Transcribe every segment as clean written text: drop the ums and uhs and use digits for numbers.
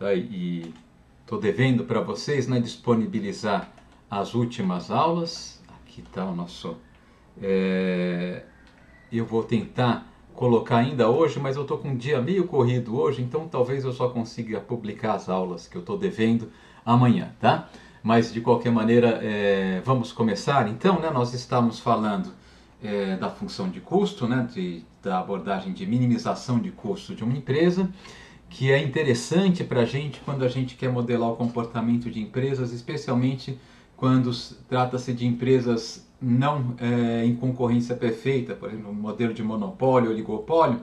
tá? E estou devendo para vocês, né, disponibilizar as últimas aulas. Aqui está o nosso... eu vou tentar colocar ainda hoje, mas eu estou com um dia meio corrido hoje, então talvez eu só consiga publicar as aulas que eu estou devendo amanhã, tá? Mas de qualquer maneira, vamos começar então, né? Nós estamos falando da função de custo, né? Da abordagem de minimização de custo de uma empresa, que é interessante para a gente quando a gente quer modelar o comportamento de empresas, especialmente quando trata-se de empresas não em concorrência perfeita, por exemplo, um modelo de monopólio, oligopólio,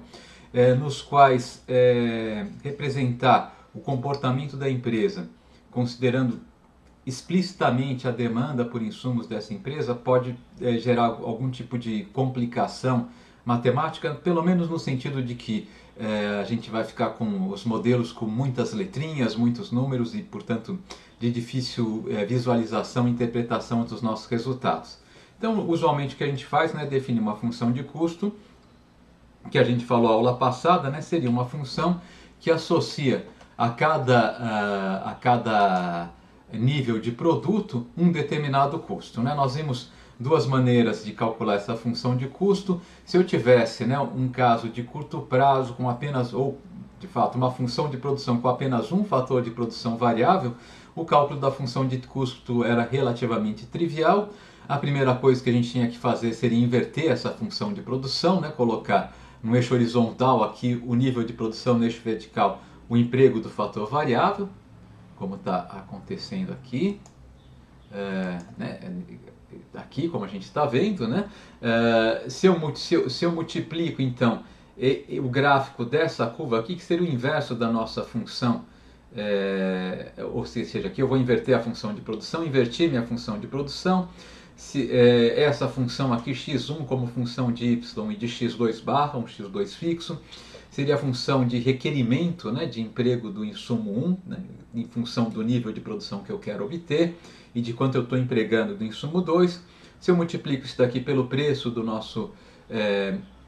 nos quais representar o comportamento da empresa, considerando explicitamente a demanda por insumos dessa empresa, pode gerar algum tipo de complicação matemática, pelo menos no sentido de que a gente vai ficar com os modelos com muitas letrinhas, muitos números e, portanto, de difícil visualização e interpretação dos nossos resultados. Então, usualmente o que a gente faz, né, é definir uma função de custo, que a gente falou na aula passada, né, seria uma função que associa a cada nível de produto um determinado custo, né? Nós vimos duas maneiras de calcular essa função de custo. Se eu tivesse, né, um caso de curto prazo com apenas, ou de fato uma função de produção com apenas um fator de produção variável, o cálculo da função de custo era relativamente trivial. A primeira coisa que a gente tinha que fazer seria inverter essa função de produção, né, colocar no eixo horizontal aqui o nível de produção, no eixo vertical o emprego do fator variável, como está acontecendo aqui, né? Aqui, como a gente está vendo, né? Se eu multiplico, então, o gráfico dessa curva aqui, que seria o inverso da nossa função, ou seja, aqui eu vou inverter a função de produção, invertir minha função de produção, essa função aqui, x1 como função de y e de x2 barra, um x2 fixo, seria a função de requerimento, né, de emprego do insumo 1, né, em função do nível de produção que eu quero obter e de quanto eu estou empregando do insumo 2. Se eu multiplico isso daqui pelo preço do nosso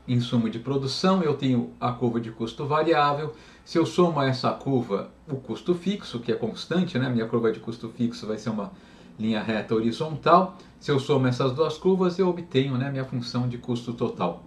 insumo de produção, eu tenho a curva de custo variável. Se eu somo a essa curva o custo fixo, que é constante, né, minha curva de custo fixo vai ser uma linha reta horizontal. Se eu somo essas duas curvas, eu obtenho, né, minha função de custo total.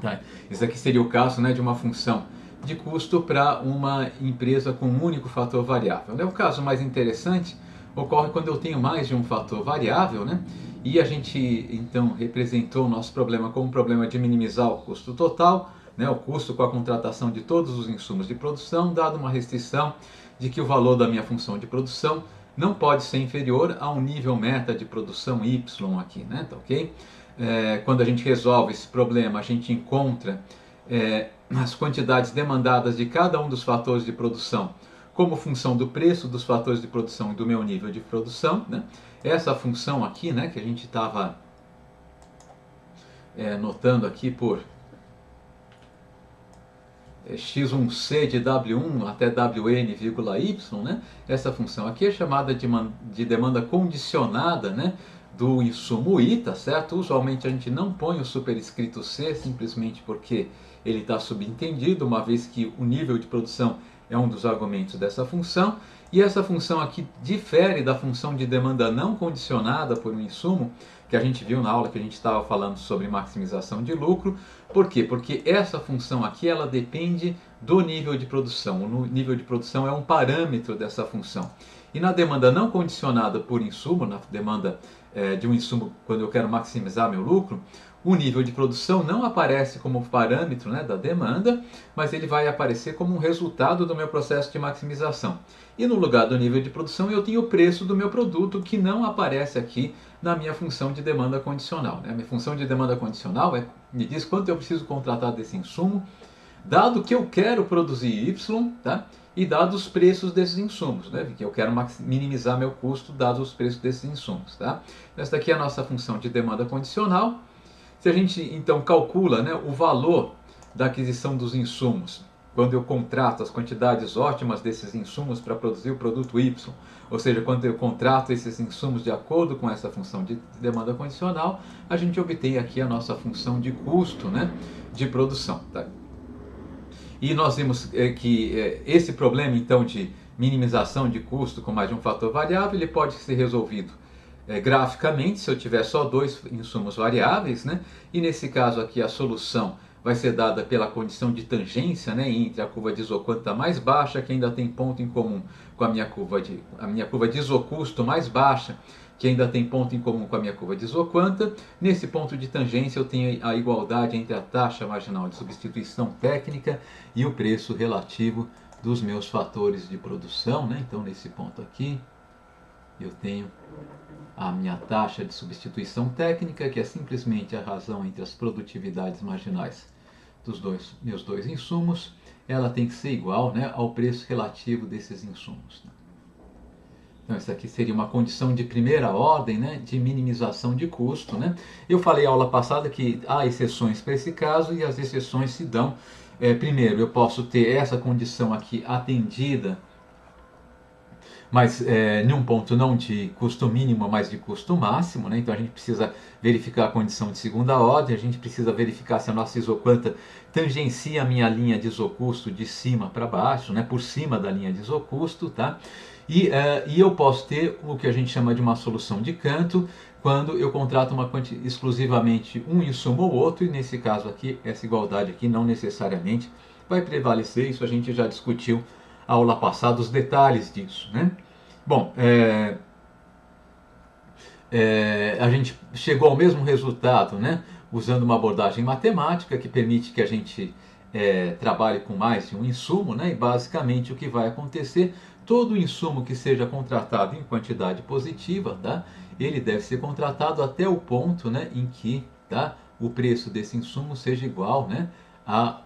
Tá? Esse aqui seria o caso, né, de uma função de custo para uma empresa com um único fator variável. O caso mais interessante ocorre quando eu tenho mais de um fator variável, né? E a gente então representou o nosso problema como um problema de minimizar o custo total, né, o custo com a contratação de todos os insumos de produção, dado uma restrição de que o valor da minha função de produção não pode ser inferior a um nível meta de produção y aqui, né? Tá, ok? Quando a gente resolve esse problema, a gente encontra as quantidades demandadas de cada um dos fatores de produção como função do preço dos fatores de produção e do meu nível de produção, né? Essa função aqui, né, que a gente estava notando aqui por x1c de W1 até Wn, y, né? Essa função aqui é chamada de demanda condicionada, né, do insumo I, tá certo? Usualmente a gente não põe o superescrito C, simplesmente porque ele está subentendido, uma vez que o nível de produção é um dos argumentos dessa função. E essa função aqui difere da função de demanda não condicionada por um insumo, que a gente viu na aula que a gente estava falando sobre maximização de lucro. Por quê? Porque essa função aqui ela depende do nível de produção. O nível de produção é um parâmetro dessa função. E na demanda não condicionada por insumo, na demanda de um insumo quando eu quero maximizar meu lucro, o nível de produção não aparece como parâmetro, né, da demanda, mas ele vai aparecer como um resultado do meu processo de maximização. E no lugar do nível de produção eu tenho o preço do meu produto, que não aparece aqui na minha função de demanda condicional, né? A minha função de demanda condicional me diz quanto eu preciso contratar desse insumo, dado que eu quero produzir Y, tá? E dados os preços desses insumos, né? Porque eu quero minimizar meu custo dados os preços desses insumos, tá? Essa daqui é a nossa função de demanda condicional. Se a gente então calcula, né, o valor da aquisição dos insumos, quando eu contrato as quantidades ótimas desses insumos para produzir o produto Y, ou seja, quando eu contrato esses insumos de acordo com essa função de demanda condicional, a gente obtém aqui a nossa função de custo, né, de produção. Tá? E nós vimos que esse problema, então, de minimização de custo com mais de um fator variável, ele pode ser resolvido graficamente, se eu tiver só dois insumos variáveis, né? E nesse caso aqui a solução vai ser dada pela condição de tangência, né, entre a curva de isoquanta mais baixa, que ainda tem ponto em comum com a minha curva de isocusto mais baixa, que ainda tem ponto em comum com a minha curva de isoquanta. Nesse ponto de tangência eu tenho a igualdade entre a taxa marginal de substituição técnica e o preço relativo dos meus fatores de produção, né? Então nesse ponto aqui eu tenho a minha taxa de substituição técnica, que é simplesmente a razão entre as produtividades marginais dos meus dois insumos. Ela tem que ser igual, né, ao preço relativo desses insumos. Então, essa aqui seria uma condição de primeira ordem, né, de minimização de custo, né? Eu falei na aula passada que há exceções para esse caso, e as exceções se dão. Primeiro, eu posso ter essa condição aqui atendida, mas em um ponto não de custo mínimo, mas de custo máximo, né? Então a gente precisa verificar a condição de segunda ordem, a gente precisa verificar se a nossa isoquanta tangencia a minha linha de isocusto de cima para baixo, né? Por cima da linha de isocusto, tá? E eu posso ter o que a gente chama de uma solução de canto, quando eu contrato exclusivamente um insumo ou outro, e nesse caso aqui, essa igualdade aqui não necessariamente vai prevalecer, isso a gente já discutiu aula passada os detalhes disso, né? Bom, a gente chegou ao mesmo resultado, né? Usando uma abordagem matemática que permite que a gente trabalhe com mais de um insumo, né? E basicamente o que vai acontecer, todo insumo que seja contratado em quantidade positiva, tá? Ele deve ser contratado até o ponto, né, em que, tá, o preço desse insumo seja igual, né, a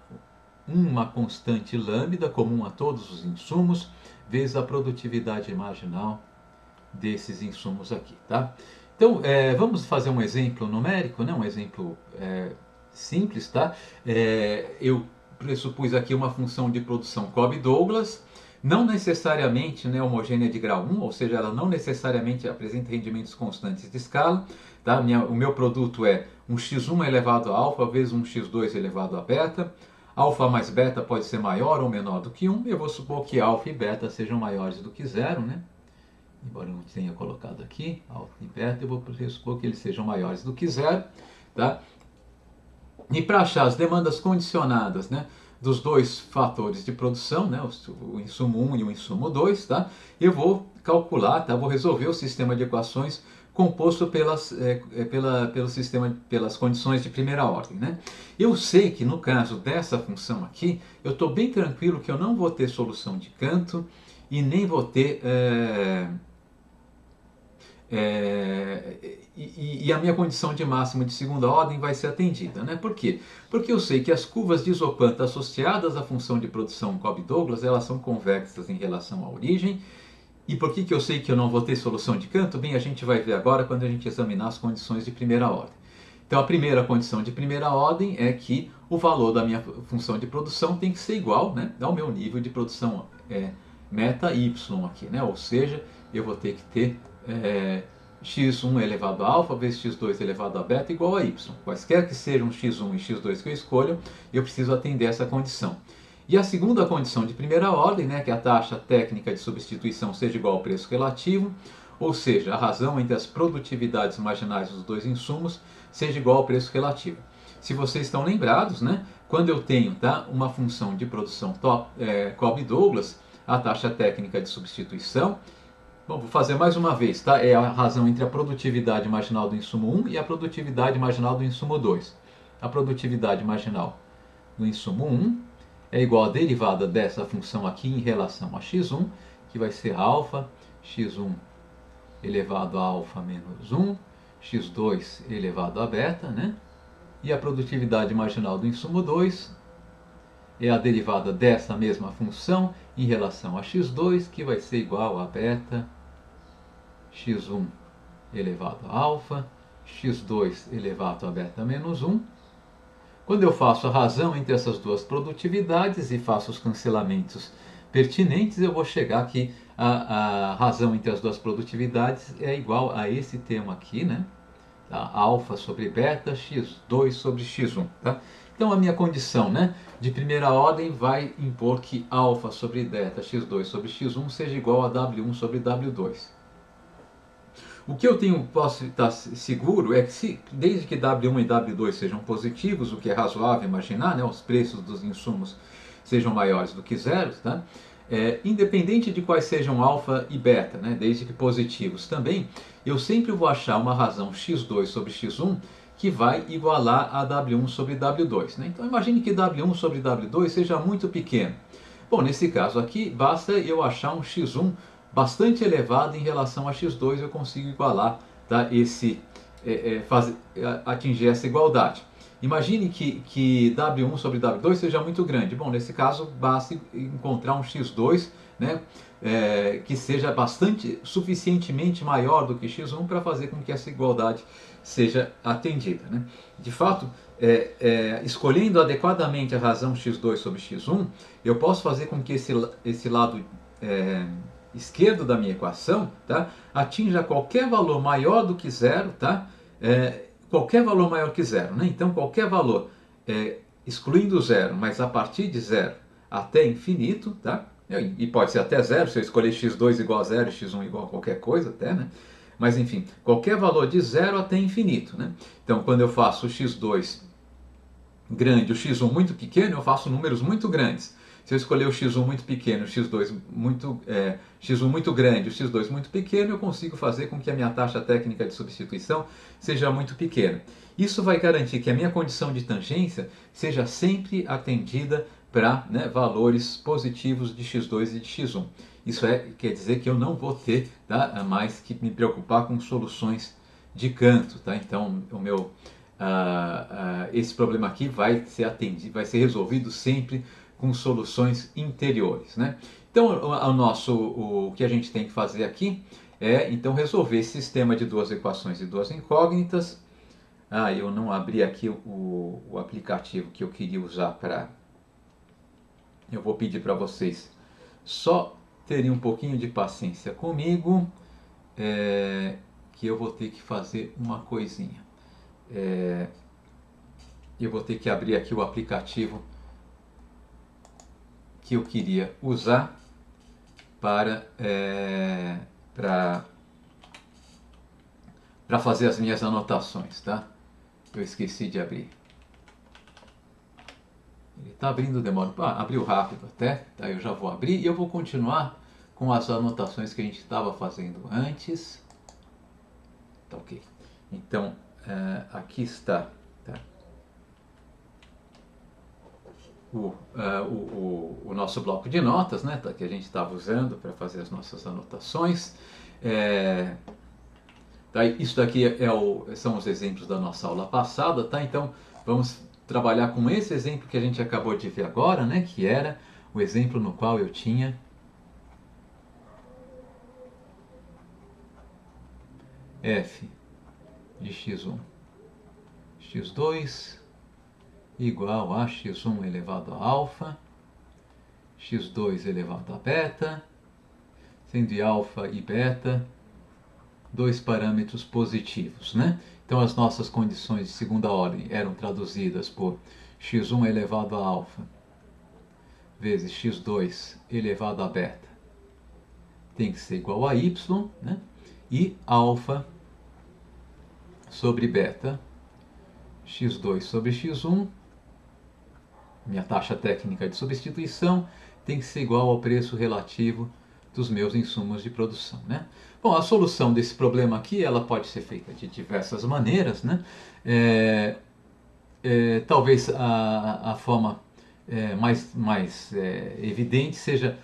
uma constante lambda comum a todos os insumos, vezes a produtividade marginal desses insumos aqui, tá? Então, vamos fazer um exemplo numérico, né? Um exemplo simples, tá? Eu pressupus aqui uma função de produção Cobb-Douglas, não necessariamente, né, homogênea de grau 1, ou seja, ela não necessariamente apresenta rendimentos constantes de escala, tá? O meu produto é um x1 elevado a alfa vezes um x2 elevado a beta. Alfa mais beta pode ser maior ou menor do que 1. Eu vou supor que alfa e beta sejam maiores do que 0, né? Embora eu não tenha colocado aqui, alfa e beta, eu vou supor que eles sejam maiores do que 0, tá? E para achar as demandas condicionadas, né, dos dois fatores de produção, né, o insumo 1 e o insumo 2, tá? Eu vou calcular, tá? Vou resolver o sistema de equações composto pelas condições de primeira ordem, né? Eu sei que no caso dessa função aqui, eu estou bem tranquilo que eu não vou ter solução de canto e nem vou ter e a minha condição de máximo de segunda ordem vai ser atendida, né? Por quê? Porque eu sei que as curvas de isoquanta associadas à função de produção Cobb-Douglas, elas são convexas em relação à origem. E por que eu sei que eu não vou ter solução de canto? Bem, a gente vai ver agora quando a gente examinar as condições de primeira ordem. Então, a primeira condição de primeira ordem é que o valor da minha função de produção tem que ser igual, né, ao meu nível de produção meta y aqui, né? Ou seja, eu vou ter que ter x1 elevado a alfa vezes x2 elevado a beta igual a y. Quaisquer que sejam x1 e x2 que eu escolha, eu preciso atender essa condição. E a segunda condição de primeira ordem, né, que a taxa técnica de substituição seja igual ao preço relativo, ou seja, a razão entre as produtividades marginais dos dois insumos seja igual ao preço relativo. Se vocês estão lembrados, né, quando eu tenho, tá, uma função de produção Cobb-Douglas, a taxa técnica de substituição, bom, vou fazer mais uma vez, tá? É a razão entre a produtividade marginal do insumo 1 e a produtividade marginal do insumo 2. A produtividade marginal do insumo 1 é igual à derivada dessa função aqui em relação a x1, que vai ser alfa, x1 elevado a alfa menos 1, x2 elevado a beta, né? E a produtividade marginal do insumo 2 é a derivada dessa mesma função em relação a x2, que vai ser igual a beta, x1 elevado a alfa, x2 elevado a beta menos 1. Quando eu faço a razão entre essas duas produtividades e faço os cancelamentos pertinentes, eu vou chegar que a razão entre as duas produtividades é igual a esse termo aqui, né? Tá? Alfa sobre beta, x2 sobre x1. Tá? Então a minha condição, né, de primeira ordem vai impor que alfa sobre beta x2 sobre x1 seja igual a W1 sobre W2. O que eu posso estar seguro é que desde que W1 e W2 sejam positivos, o que é razoável imaginar, né, os preços dos insumos sejam maiores do que zero, tá? Independente de quais sejam alfa e beta, né, desde que positivos também, eu sempre vou achar uma razão x2 sobre x1 que vai igualar a W1 sobre W2. Né? Então imagine que W1 sobre W2 seja muito pequeno. Bom, nesse caso aqui, basta eu achar um x1 bastante elevado em relação a x2, eu consigo igualar, tá, atingir essa igualdade. Imagine que W1 sobre W2 seja muito grande. Bom, nesse caso, basta encontrar um x2, né, que seja suficientemente maior do que x1 para fazer com que essa igualdade seja atendida. Né? De fato, escolhendo adequadamente a razão x2 sobre x1, eu posso fazer com que esse lado esquerdo da minha equação, tá, atinja qualquer valor maior do que zero, tá? Qualquer valor maior que zero. Né? Então, qualquer valor, excluindo zero, mas a partir de zero até infinito, tá? E pode ser até zero, se eu escolher x2 igual a zero, x1 igual a qualquer coisa até, né? Mas enfim, qualquer valor de zero até infinito. Né? Então, quando eu faço o x2 grande, o x1 muito pequeno, eu faço números muito grandes. Se eu escolher o x1 muito pequeno, o x1 muito grande, o x2 muito pequeno, eu consigo fazer com que a minha taxa técnica de substituição seja muito pequena. Isso vai garantir que a minha condição de tangência seja sempre atendida para, né, valores positivos de x2 e de x1. Isso quer dizer que eu não vou ter, tá, mais que me preocupar com soluções de canto. Tá? Então, esse problema aqui vai ser resolvido sempre com soluções interiores. Né? Então, o que a gente tem que fazer aqui é então resolver esse sistema de duas equações e duas incógnitas. Eu não abri aqui o aplicativo que eu queria usar para... Eu vou pedir para vocês só terem um pouquinho de paciência comigo, que eu vou ter que fazer uma coisinha. Eu vou ter que abrir aqui o aplicativo que eu queria usar para fazer as minhas anotações, tá? Eu esqueci de abrir. Ele está abrindo, demora. Abriu rápido até, tá? Eu já vou abrir e eu vou continuar com as anotações que a gente estava fazendo antes. Tá ok. Então, aqui está, tá? O nosso bloco de notas, né, que a gente estava usando para fazer as nossas anotações. Isso daqui são os exemplos da nossa aula passada, tá? Então vamos trabalhar com esse exemplo que a gente acabou de ver agora, né, que era o exemplo no qual eu tinha f de x1, x2 igual a x1 elevado a alfa, x2 elevado a beta, sendo alfa e beta dois parâmetros positivos, né? Então as nossas condições de segunda ordem eram traduzidas por x1 elevado a alfa vezes x2 elevado a beta tem que ser igual a y, né? E alfa sobre beta, x2 sobre x1, minha taxa técnica de substituição, tem que ser igual ao preço relativo dos meus insumos de produção. Né? Bom, a solução desse problema aqui ela pode ser feita de diversas maneiras. Né? Talvez a forma mais evidente seja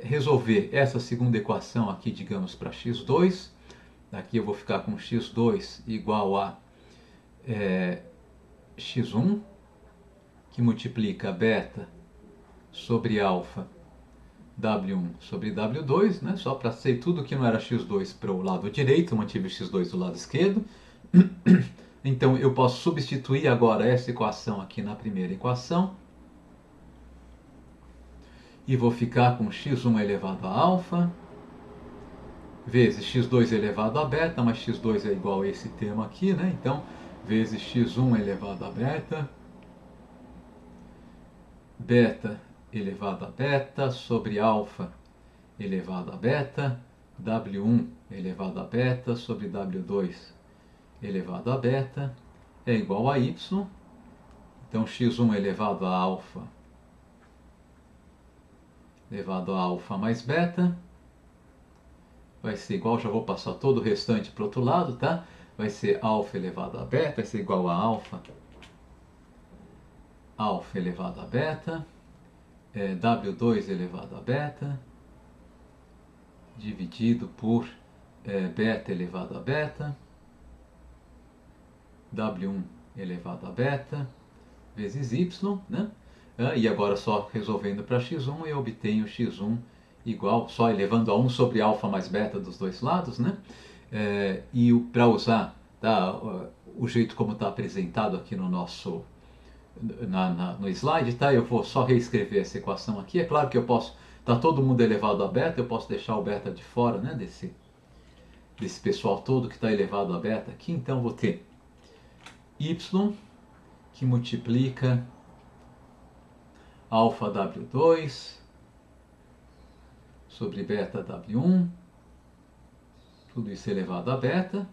resolver essa segunda equação aqui, digamos, para x2. Aqui eu vou ficar com x2 igual a x1, que multiplica beta sobre alfa W1 sobre W2, né? Só para ser tudo que não era x2 para o lado direito, eu mantive o x2 do lado esquerdo. Então eu posso substituir agora essa equação aqui na primeira equação. E vou ficar com x1 elevado a alfa vezes x2 elevado a beta, mas x2 é igual a esse termo aqui, né? Então, vezes x1 elevado a beta beta elevado a beta sobre alfa elevado a beta, W1 elevado a beta sobre W2 elevado a beta é igual a Y. Então x1 elevado a alfa elevado a alfa mais beta vai ser igual, já vou passar todo o restante para o outro lado, tá? Vai ser alfa elevado a beta, vai ser igual a alfa elevado a beta, W2 elevado a beta, dividido por beta elevado a beta, W1 elevado a beta, vezes Y, né? E agora só resolvendo para x1 eu obtenho x1 igual, só elevando a 1 sobre alfa mais beta dos dois lados, né? E para usar, tá, o jeito como está apresentado aqui no nosso no slide, tá? Eu vou só reescrever essa equação aqui. É claro que eu posso, tá todo mundo elevado a beta, eu posso deixar o beta de fora, né? Desse pessoal todo que está elevado a beta aqui. Então vou ter y que multiplica alfa W2 sobre beta W1, tudo isso elevado a beta.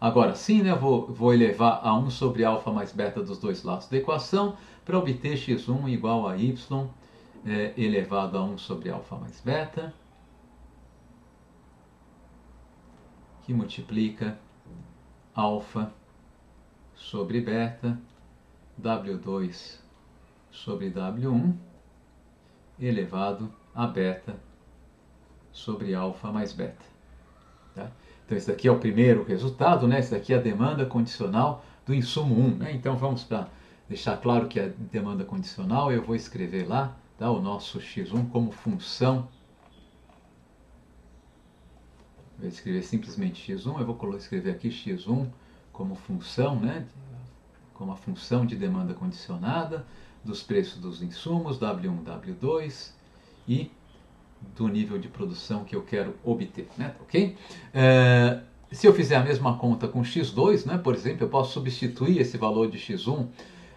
Agora sim, né, vou elevar a 1 sobre alfa mais beta dos dois lados da equação para obter x1 igual a y elevado a 1 sobre alfa mais beta, que multiplica alfa sobre beta, W2 sobre W1 elevado a beta sobre alfa mais beta. Tá? Então esse daqui é o primeiro resultado, né? Esse daqui é a demanda condicional do insumo 1. Né? Então vamos para deixar claro que a demanda condicional, eu vou escrever lá, tá? O nosso x1 como função. Vou escrever simplesmente x1, eu vou escrever aqui x1 como função, né? Como a função de demanda condicionada dos preços dos insumos, W1, W2 e do nível de produção que eu quero obter, né? Ok? Se eu fizer a mesma conta com x2, né, por exemplo, eu posso substituir esse valor de x1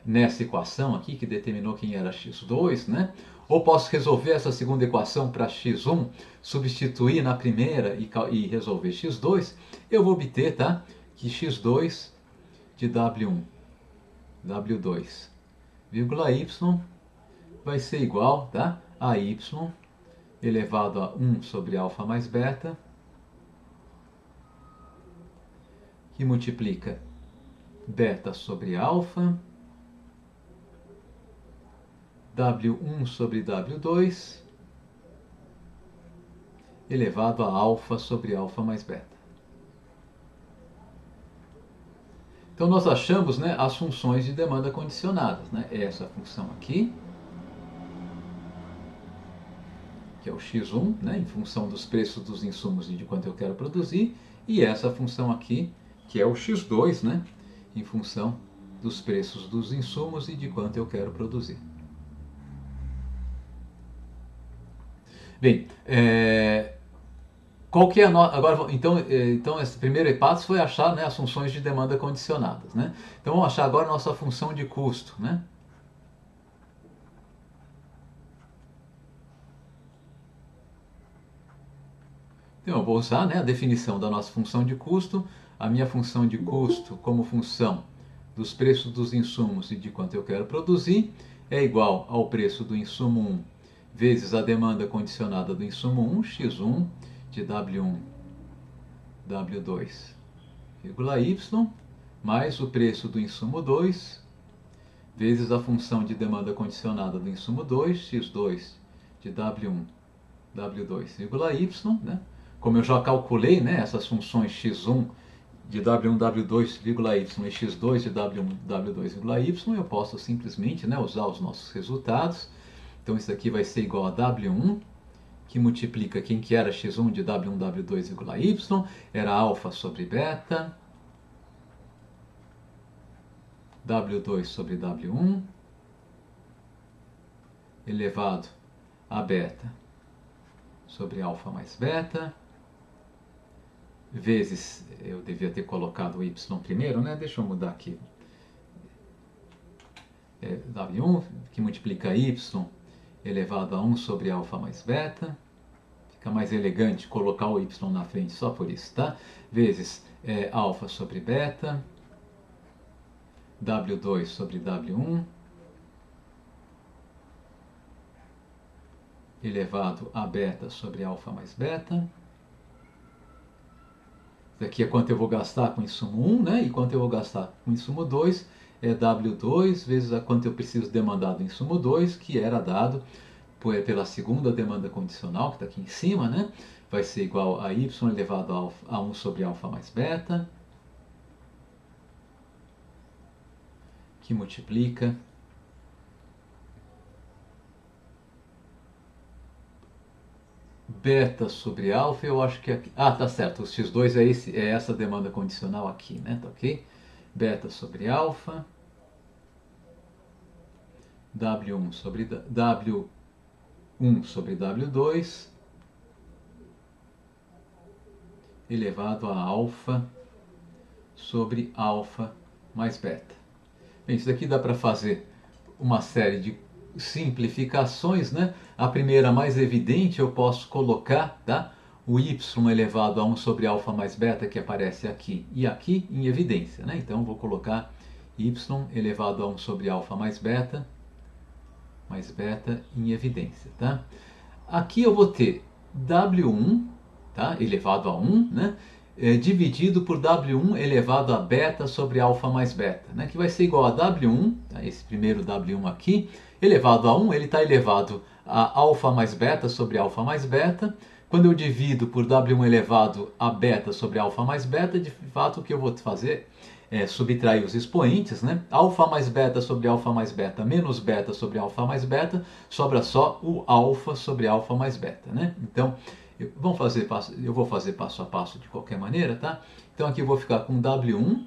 nessa equação aqui que determinou quem era x2, né? Ou posso resolver essa segunda equação para x1, substituir na primeira e resolver x2, eu vou obter, tá, que x2 de W1, W2, vírgula y vai ser igual, tá, a y elevado a 1 sobre alfa mais beta, que multiplica beta sobre alfa, W1 sobre W2, elevado a alfa sobre alfa mais beta. Então nós achamos, né, as funções de demanda condicionadas, né? Essa função aqui, que é o x1, né, em função dos preços dos insumos e de quanto eu quero produzir, e essa função aqui, que é o x2, né, em função dos preços dos insumos e de quanto eu quero produzir. Bem, qual que é agora, então esse primeiro passo foi achar, né, as funções de demanda condicionadas, né? Então vamos achar agora a nossa função de custo, né? Então eu vou usar, né, a definição da nossa função de custo, a minha função de custo como função dos preços dos insumos e de quanto eu quero produzir é igual ao preço do insumo 1 vezes a demanda condicionada do insumo 1, x1 de W1, W2, vírgula y, mais o preço do insumo 2, vezes a função de demanda condicionada do insumo 2, x2 de W1, W2, vírgula y, né? Como eu já calculei, né, essas funções x1 de W1, W2, vírgula y e x2 de W1, W2, vírgula y, eu posso simplesmente, né, usar os nossos resultados. Então isso aqui vai ser igual a W1, que multiplica quem que era x1 de W1, W2, vírgula y, era alfa sobre beta, W2 sobre W1, elevado a beta sobre alfa mais beta, vezes, eu devia ter colocado o y primeiro, né? Deixa eu mudar aqui. W1, que multiplica y elevado a 1 sobre alfa mais beta. Fica mais elegante colocar o y na frente só por isso, tá? Vezes alfa sobre beta, W2 sobre W1, elevado a beta sobre alfa mais beta. Isso aqui é quanto eu vou gastar com insumo 1, né? E quanto eu vou gastar com insumo 2 é W2 vezes a quanto eu preciso demandar do insumo 2, que era dado pela segunda demanda condicional, que está aqui em cima, né? Vai ser igual a y elevado a 1 sobre alfa mais beta, que multiplica beta sobre alfa, eu acho que aqui... Ah, tá certo, o x2 é essa demanda condicional aqui, né? Tá ok? Beta sobre alfa, W1 sobre W1 sobre W2, elevado a alfa sobre alfa mais beta. Bem, isso daqui dá para fazer uma série de simplificações, né? A primeira, mais evidente, eu posso colocar, tá? O y elevado a 1 sobre alfa mais beta, que aparece aqui e aqui, em evidência, né? Então, eu vou colocar y elevado a 1 sobre alfa mais beta em evidência, tá? Aqui eu vou ter W1, tá? Elevado a 1, né? Dividido por W1 elevado a beta sobre alfa mais beta, né? Que vai ser igual a W1, tá? Esse primeiro W1 aqui, elevado a 1, ele está elevado a alfa mais beta sobre alfa mais beta. Quando eu divido por W1 elevado a beta sobre alfa mais beta, de fato o que eu vou fazer é subtrair os expoentes, né? Alfa mais beta sobre alfa mais beta menos beta sobre alfa mais beta, sobra só o alfa sobre alfa mais beta, né? Então, eu vou fazer passo a passo de qualquer maneira, tá? Então aqui eu vou ficar com W1,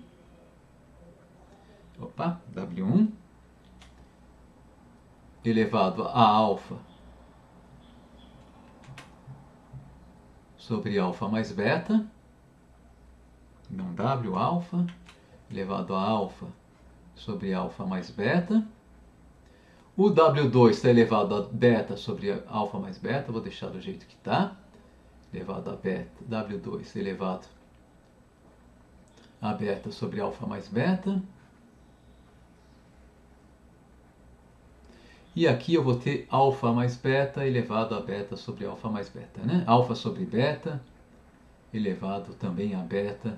W1 elevado a alfa sobre alfa mais beta, não W alfa, elevado a alfa sobre alfa mais beta. O W2 está elevado a beta sobre alfa mais beta, vou deixar do jeito que está. Elevado a beta, W2 elevado a beta sobre alfa mais beta. E aqui eu vou ter alfa mais beta elevado a beta sobre alfa mais beta, né? Alfa sobre beta elevado também a beta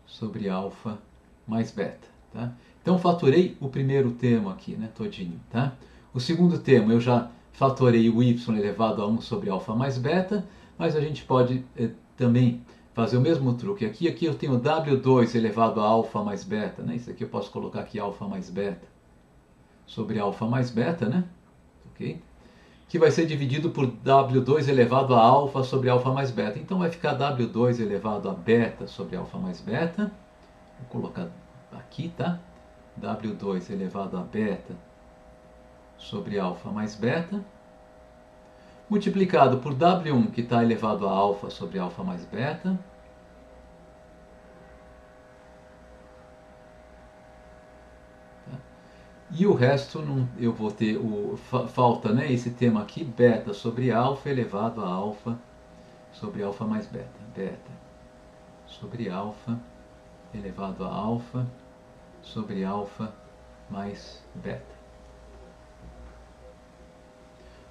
sobre alfa mais beta, tá? Então fatorei o primeiro termo aqui, né, todinho, tá? O segundo termo eu já fatorei o y elevado a 1 sobre alfa mais beta, mas a gente pode também fazer o mesmo truque. Aqui eu tenho W2 elevado a alfa mais beta, né? Isso aqui eu posso colocar aqui alfa mais beta sobre alfa mais beta, né? Ok? Que vai ser dividido por W2 elevado a alfa sobre alfa mais beta. Então vai ficar W2 elevado a beta sobre alfa mais beta. Vou colocar aqui, tá? W2 elevado a beta sobre alfa mais beta, multiplicado por W1, que está elevado a alfa sobre alfa mais beta, tá? E o resto eu vou ter, falta, né, esse tema aqui, beta sobre alfa elevado a alfa sobre alfa mais beta, beta sobre alfa elevado a alfa sobre alfa mais beta.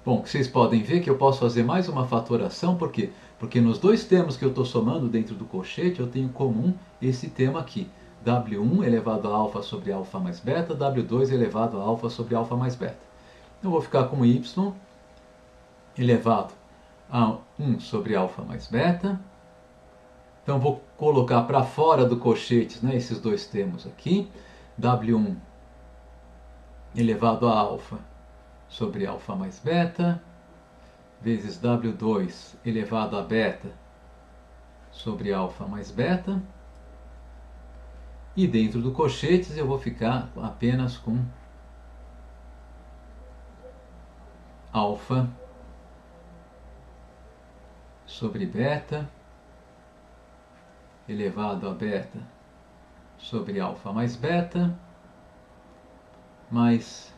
Bom, vocês podem ver que eu posso fazer mais uma fatoração, por quê? Porque nos dois termos que eu estou somando dentro do colchete, eu tenho em comum esse tema aqui. W1 elevado a alfa sobre alfa mais beta, W2 elevado a alfa sobre alfa mais beta. Eu vou ficar com y elevado a 1 sobre alfa mais beta. Então vou colocar para fora do colchete, né, esses dois termos aqui. W1 elevado a alfa sobre alfa mais beta, vezes W2 elevado a beta sobre alfa mais beta. E dentro do colchetes eu vou ficar apenas com alfa sobre beta elevado a beta sobre alfa mais beta, mais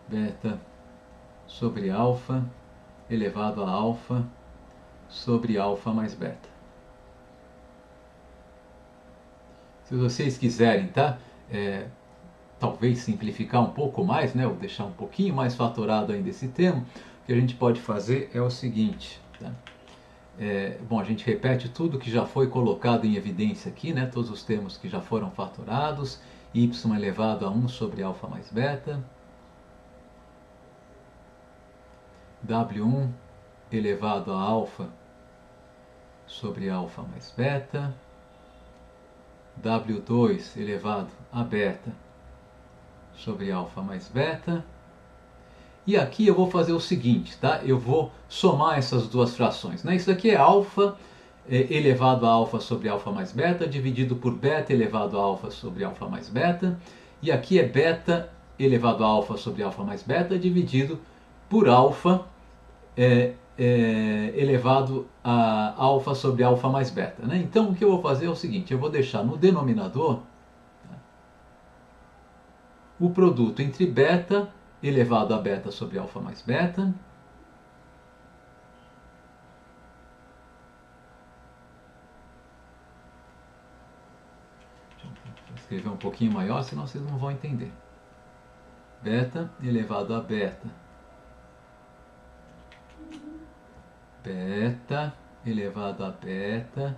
beta sobre alfa elevado a alfa sobre alfa mais beta. Se vocês quiserem, tá? Talvez simplificar um pouco mais, né? Ou deixar um pouquinho mais fatorado ainda esse termo, o que a gente pode fazer é o seguinte, tá? Bom, a gente repete tudo que já foi colocado em evidência aqui, né? Todos os termos que já foram fatorados, y elevado a 1 sobre alfa mais beta, w1 elevado a alfa sobre alfa mais beta, w2 elevado a beta sobre alfa mais beta. E aqui eu vou fazer o seguinte, tá? Eu vou somar essas duas frações, né? Isso aqui é alfa elevado a alfa sobre alfa mais beta, dividido por beta elevado a alfa sobre alfa mais beta. E aqui é beta elevado a alfa sobre alfa mais beta, dividido por alfa elevado a alfa sobre alfa mais beta, né? Então o que eu vou fazer é o seguinte, eu vou deixar no denominador, tá, o produto entre beta elevado a beta sobre alfa mais beta, vou escrever um pouquinho maior, senão vocês não vão entender. Beta elevado a beta, beta elevado a beta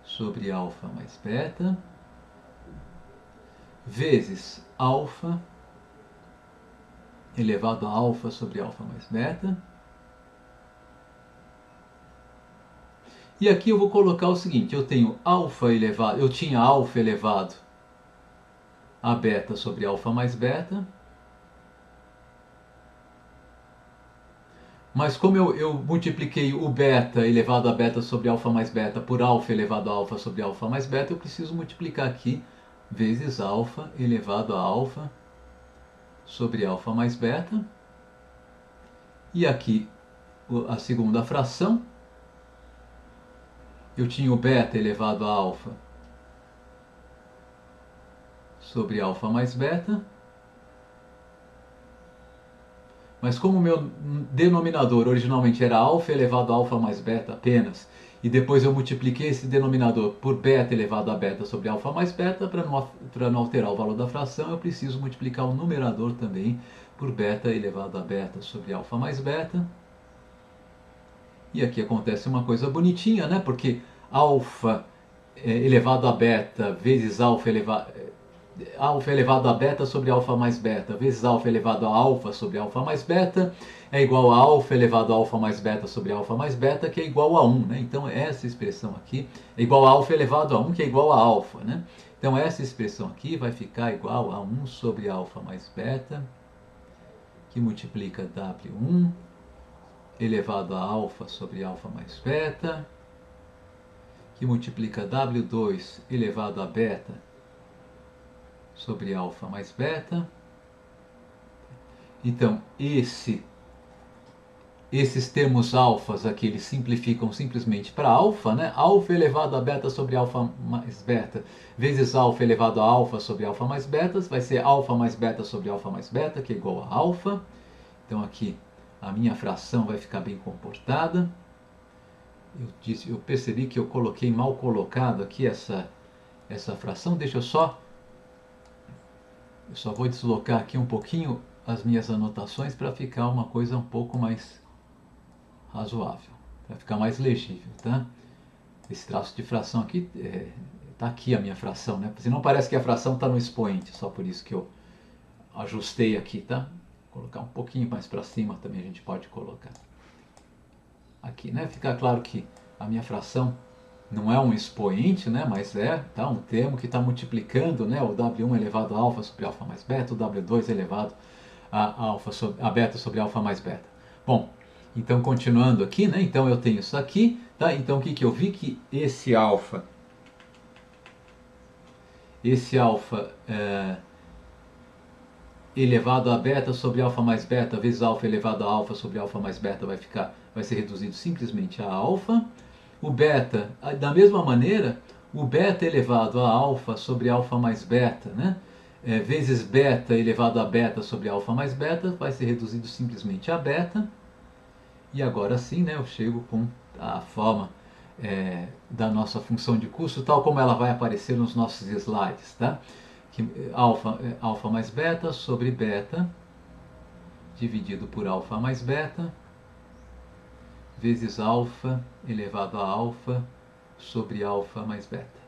sobre alfa mais beta, vezes alfa elevado a alfa sobre alfa mais beta. E aqui eu vou colocar o seguinte, eu tinha alfa elevado a beta sobre alfa mais beta. Mas como eu multipliquei o beta elevado a beta sobre alfa mais beta por alfa elevado a alfa sobre alfa mais beta, eu preciso multiplicar aqui vezes alfa elevado a alfa sobre alfa mais beta. E aqui a segunda fração, eu tinha o beta elevado a alfa sobre alfa mais beta. Mas como o meu denominador originalmente era alfa elevado a alfa mais beta apenas, e depois eu multipliquei esse denominador por beta elevado a beta sobre alfa mais beta, para não alterar o valor da fração, eu preciso multiplicar o numerador também por beta elevado a beta sobre alfa mais beta. E aqui acontece uma coisa bonitinha, né? Porque alfa elevado a beta vezes alfa elevado a beta sobre alfa mais beta vezes alfa elevado a alfa sobre alfa mais beta é igual a alfa elevado a alfa mais beta sobre alfa mais beta, que é igual a 1, né? Então essa expressão aqui é igual a alfa elevado a 1, que é igual a alfa, né? Então essa expressão aqui vai ficar igual a 1 sobre alfa mais beta, que multiplica W1 elevado a alfa sobre alfa mais beta, que multiplica W2 elevado a beta sobre alfa mais beta. Então, esses termos alfas aqui, eles simplificam simplesmente para alfa, né? Alfa elevado a beta sobre alfa mais beta, vezes alfa elevado a alfa sobre alfa mais beta, vai ser alfa mais beta sobre alfa mais beta, que é igual a alfa. Então aqui a minha fração vai ficar bem comportada. Eu percebi que eu coloquei mal colocado aqui essa fração. Deixa eu só vou deslocar aqui um pouquinho as minhas anotações para ficar uma coisa um pouco mais razoável, para ficar mais legível, tá? Esse traço de fração aqui, tá aqui a minha fração, né? Senão parece que a fração está no expoente, só por isso que eu ajustei aqui, tá? Vou colocar um pouquinho mais para cima também a gente pode colocar. Aqui, né? Fica claro que a minha fração não é um expoente, né? Mas tá, um termo que está multiplicando, né? O W1 elevado a alfa sobre alfa mais beta, o W2 elevado a beta sobre alfa mais beta. Bom, então continuando aqui, né? Então eu tenho isso aqui, tá? Então o que eu vi? Que esse alfa elevado a beta sobre alfa mais beta vezes alfa elevado a alfa sobre alfa mais beta vai ser reduzido simplesmente a alfa. O beta, da mesma maneira, o beta elevado a alfa sobre alfa mais beta, né? vezes beta elevado a beta sobre alfa mais beta, vai ser reduzido simplesmente a beta. E agora sim, né, eu chego com a forma da nossa função de custo, tal como ela vai aparecer nos nossos slides, tá? Que alfa mais beta sobre beta dividido por alfa mais beta vezes alfa elevado a alfa sobre alfa mais beta.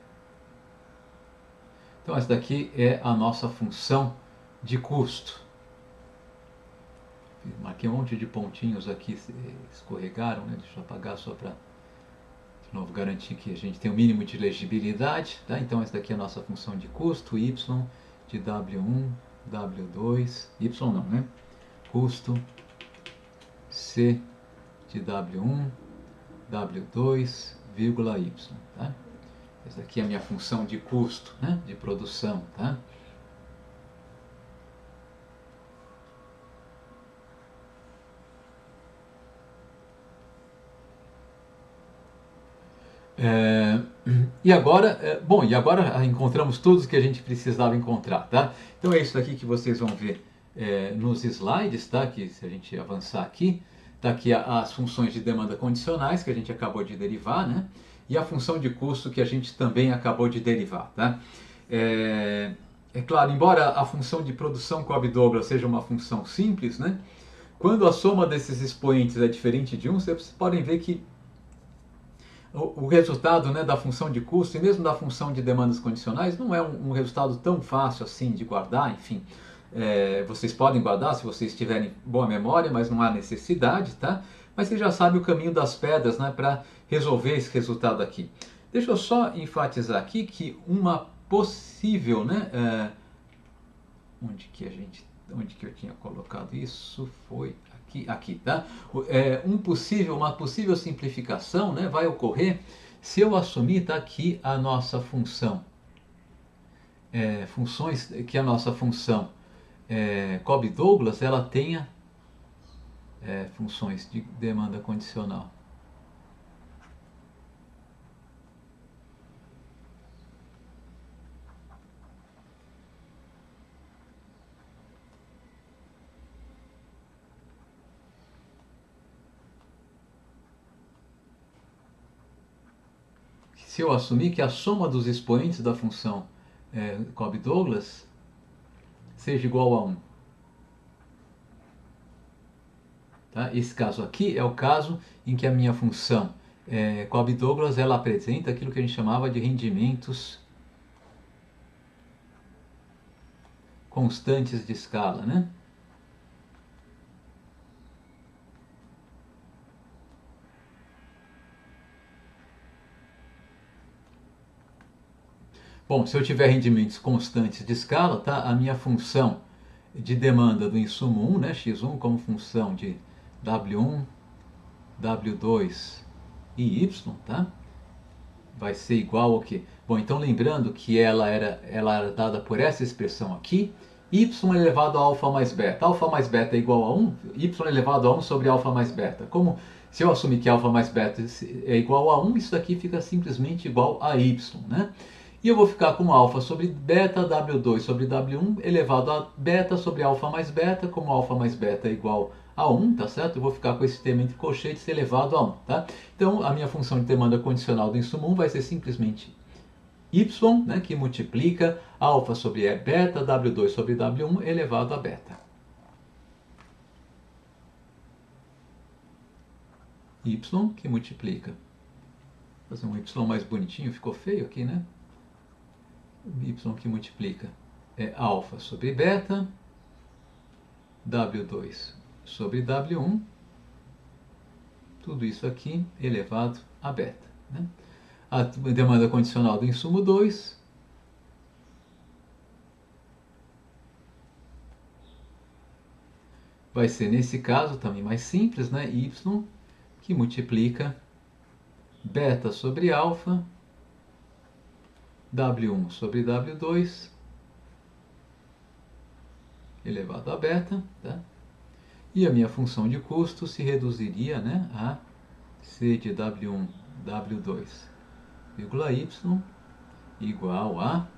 Então essa daqui é a nossa função de custo. Marquei um monte de pontinhos aqui, escorregaram, né? Deixa eu apagar só para de novo garantir que a gente tem o mínimo de legibilidade, tá? Então essa daqui é a nossa função de custo, y de W1, W2, y não, né? Custo C de W1, W2, vírgula y, tá? Essa daqui é a minha função de custo, né? De produção, tá? E agora, encontramos tudo que a gente precisava encontrar, tá? Então é isso daqui que vocês vão ver nos slides, tá? Que se a gente avançar aqui, tá aqui as funções de demanda condicionais que a gente acabou de derivar, né? E a função de custo que a gente também acabou de derivar, tá? É claro, embora a função de produção Cobb-Douglas seja uma função simples, né? Quando a soma desses expoentes é diferente de 1, vocês podem ver que o resultado, né, da função de custo e mesmo da função de demandas condicionais não é um resultado tão fácil assim de guardar, enfim. Vocês podem guardar se vocês tiverem boa memória, mas não há necessidade, tá? Mas você já sabe o caminho das pedras, né, para resolver esse resultado aqui. Deixa eu só enfatizar aqui que uma possível, né, onde que eu tinha colocado isso? Foi aqui, tá? Uma possível simplificação, né, vai ocorrer se eu assumir, tá, que a nossa função, que a nossa função Cobb-Douglas, ela tenha funções de demanda condicional. Se eu assumir que a soma dos expoentes da função Cobb-Douglas seja igual a 1. Tá? Esse caso aqui é o caso em que a minha função Cobb-Douglas ela apresenta aquilo que a gente chamava de rendimentos constantes de escala, né? Bom, se eu tiver rendimentos constantes de escala, tá? A minha função de demanda do insumo 1, né, x1, como função de W1, W2 e y, tá? Vai ser igual ao quê? Bom, então lembrando que ela era dada por essa expressão aqui, y elevado a alfa mais beta. Alfa mais beta é igual a 1, y elevado a 1 sobre alfa mais beta. Como se eu assumir que alfa mais beta é igual a 1, isso daqui fica simplesmente igual a y, né? E eu vou ficar com alfa sobre beta, W2 sobre W1, elevado a beta sobre alfa mais beta, como alfa mais beta é igual a 1, tá certo? Eu vou ficar com esse termo entre colchetes elevado a 1, tá? Então, a minha função de demanda condicional do insumo 1 vai ser simplesmente y, né, que multiplica alfa sobre beta, W2 sobre W1, elevado a beta. Y que multiplica. Vou fazer um y mais bonitinho, ficou feio aqui, né? Y que multiplica alfa sobre beta, W2 sobre W1, tudo isso aqui elevado a beta, né? A demanda condicional do insumo 2 vai ser, nesse caso, também mais simples, né? Y que multiplica beta sobre alfa, W1 sobre W2 elevado a beta, tá? E a minha função de custo se reduziria, né, a C de W1, W2, vírgula Y igual a...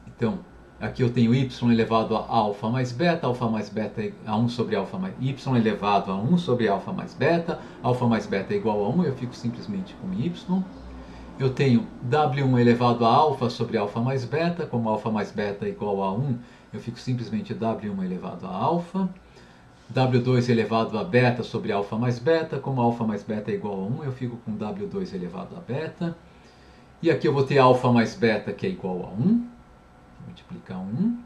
Então, Aqui eu tenho y elevado a alfa mais beta a 1 sobre alfa mais y elevado a 1 sobre alfa mais beta é igual a 1, eu fico simplesmente com y. Eu tenho w1 elevado a alfa sobre alfa mais beta, como alfa mais beta é igual a 1, eu fico simplesmente w1 elevado a alfa. W2 elevado a beta sobre alfa mais beta, como alfa mais beta é igual a 1, eu fico com W2 elevado a beta. E aqui eu vou ter alfa mais beta, que é igual a 1, vou multiplicar 1,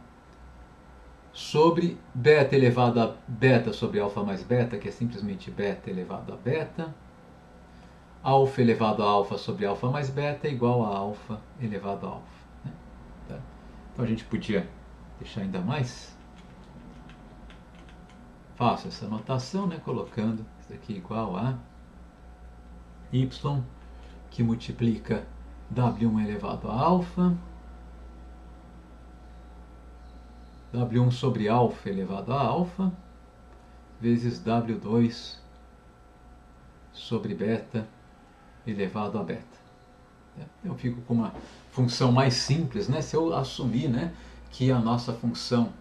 sobre beta elevado a beta sobre alfa mais beta, que é simplesmente beta elevado a beta. Alfa elevado a alfa sobre alfa mais beta é igual a alfa elevado a alfa. Né? Tá? Então a gente podia deixar ainda mais fácil essa notação, né? Colocando isso aqui igual a y, que multiplica w1 elevado a alfa, w1 sobre alfa elevado a alfa, vezes w2 sobre beta elevado a beta. Eu fico com uma função mais simples, né? Se eu assumir, né, que a nossa função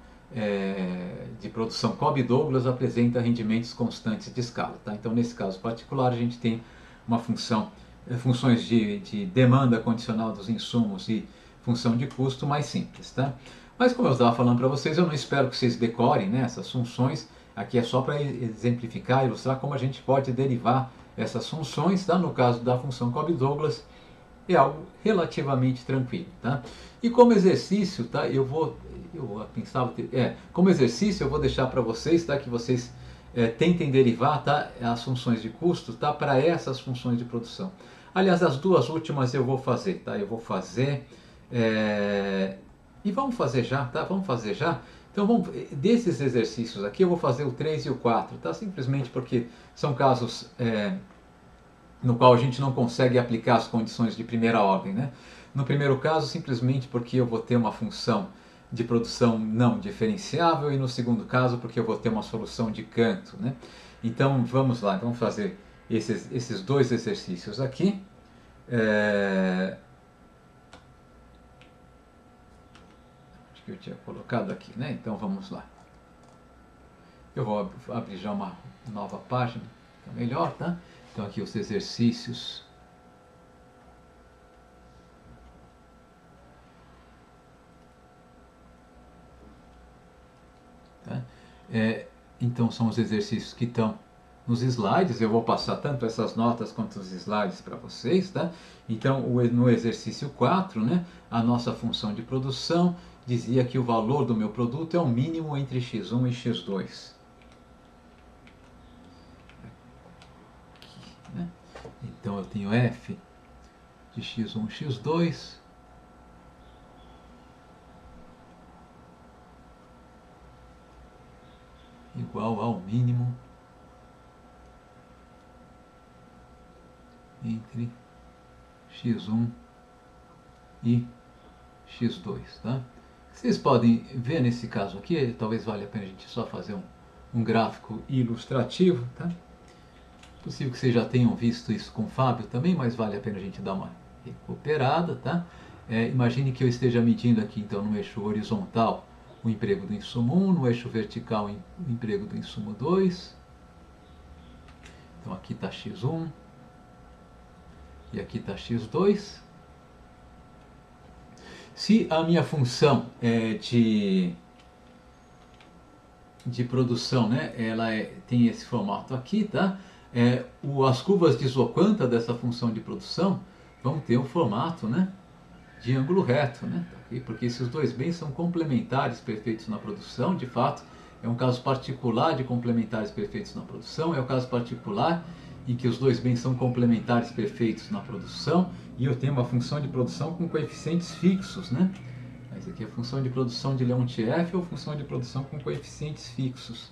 de produção Cobb-Douglas apresenta rendimentos constantes de escala. Tá? Então, nesse caso particular, a gente tem uma funções de demanda condicional dos insumos e função de custo mais simples. Tá? Mas, como eu estava falando para vocês, eu não espero que vocês decorem, né, essas funções. Aqui é só para exemplificar, ilustrar como a gente pode derivar essas funções. Tá? No caso da função Cobb-Douglas, é algo relativamente tranquilo. Tá? E como exercício, tá, como exercício eu vou deixar para vocês, tá, que vocês tentem derivar, tá, as funções de custo, tá, para essas funções de produção. Aliás, as duas últimas eu vou fazer, tá? Eu vou fazer e vamos fazer já, tá? Vamos fazer já. Então, desses exercícios aqui, eu vou fazer o 3 e o 4, tá? Simplesmente porque são casos no qual a gente não consegue aplicar as condições de primeira ordem, né? No primeiro caso, simplesmente porque eu vou ter uma função de produção não diferenciável, e no segundo caso, porque eu vou ter uma solução de Cantor, né? Então, vamos lá, vamos fazer esses dois exercícios aqui. Acho que eu tinha colocado aqui, né? Então, vamos lá. Eu vou abrir já uma nova página, que é melhor, tá? Então, aqui os exercícios. Tá? Então, são os exercícios que estão nos slides. Eu vou passar tanto essas notas quanto os slides para vocês. Tá? Então, no exercício 4, né, a nossa função de produção dizia que o valor do meu produto é o mínimo entre x1 e x2. Aqui, né? Então, eu tenho f de x1 e x2 igual ao mínimo entre x1 e x2. Tá? Vocês podem ver nesse caso aqui, talvez valha a pena a gente só fazer um gráfico ilustrativo. Tá? É possível que vocês já tenham visto isso com o Fábio também, mas vale a pena a gente dar uma recuperada. Tá? Imagine que eu esteja medindo aqui então no eixo horizontal o emprego do insumo 1, no eixo vertical o emprego do insumo 2. Então aqui está x1 e aqui está x2. Se a minha função de produção, né, ela tem esse formato aqui, tá? As curvas de isoquanta dessa função de produção vão ter um formato, né, de ângulo reto, né? Porque esses dois bens são complementares perfeitos na produção. De fato, é um caso particular de complementares perfeitos na produção, é o caso particular em que os dois bens são complementares perfeitos na produção, e eu tenho uma função de produção com coeficientes fixos, né? Mas aqui é a função de produção de Leontief ou função de produção com coeficientes fixos.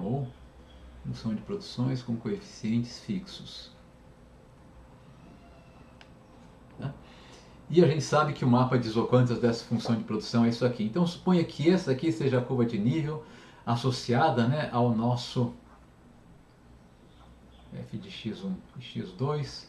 Ou função de produções com coeficientes fixos. Tá? E a gente sabe que o mapa de isoquantas dessa função de produção é isso aqui. Então suponha que essa aqui seja a curva de nível associada, né, ao nosso f de x1 e x2,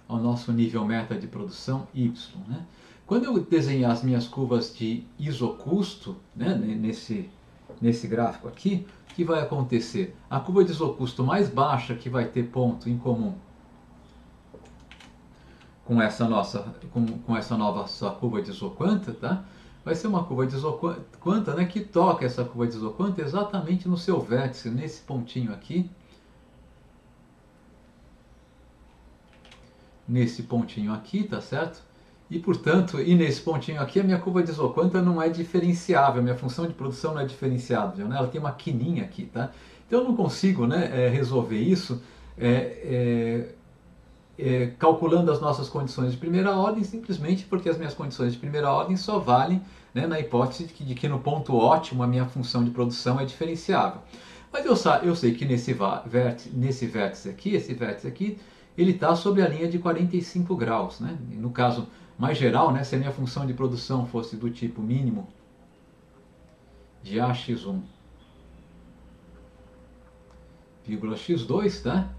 ao nosso nível meta de produção y. Né? Quando eu desenhar as minhas curvas de isocusto, né, nesse gráfico aqui, o que vai acontecer? A curva de isocusto mais baixa, que vai ter ponto em comum com essa nova curva de isoquanta, tá? Vai ser uma curva de isoquanta, né, que toca essa curva de isoquanta exatamente no seu vértice, nesse pontinho aqui. Nesse pontinho aqui, tá certo? E portanto, nesse pontinho aqui, a minha curva de isoquanta não é diferenciável, a minha função de produção não é diferenciável, né? Ela tem uma quininha aqui, tá? Então eu não consigo, né, resolver isso calculando as nossas condições de primeira ordem, simplesmente porque as minhas condições de primeira ordem só valem, né, na hipótese de que no ponto ótimo a minha função de produção é diferenciável. Mas eu sei que nesse vértice aqui, esse vértice aqui, ele está sobre a linha de 45 graus. Né? No caso mais geral, né, se a minha função de produção fosse do tipo mínimo de AX1, x2, tá?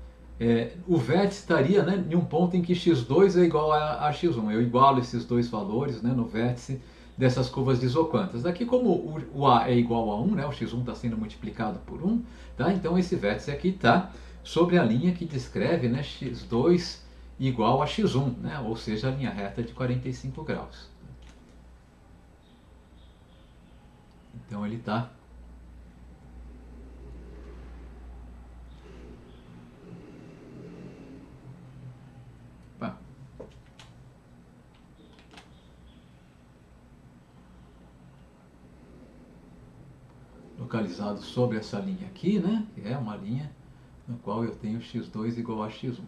O vértice estaria, né, em um ponto em que x2 é igual a x1. Eu igualo esses dois valores, né, no vértice dessas curvas de isoquantas. Aqui, como o A é igual a 1, né, o x1 está sendo multiplicado por 1, tá? Então esse vértice aqui está sobre a linha que descreve, né, x2 igual a x1, né, ou seja, a linha reta de 45 graus. Então ele está localizado sobre essa linha aqui, né, que é uma linha no qual eu tenho x2 igual a x1.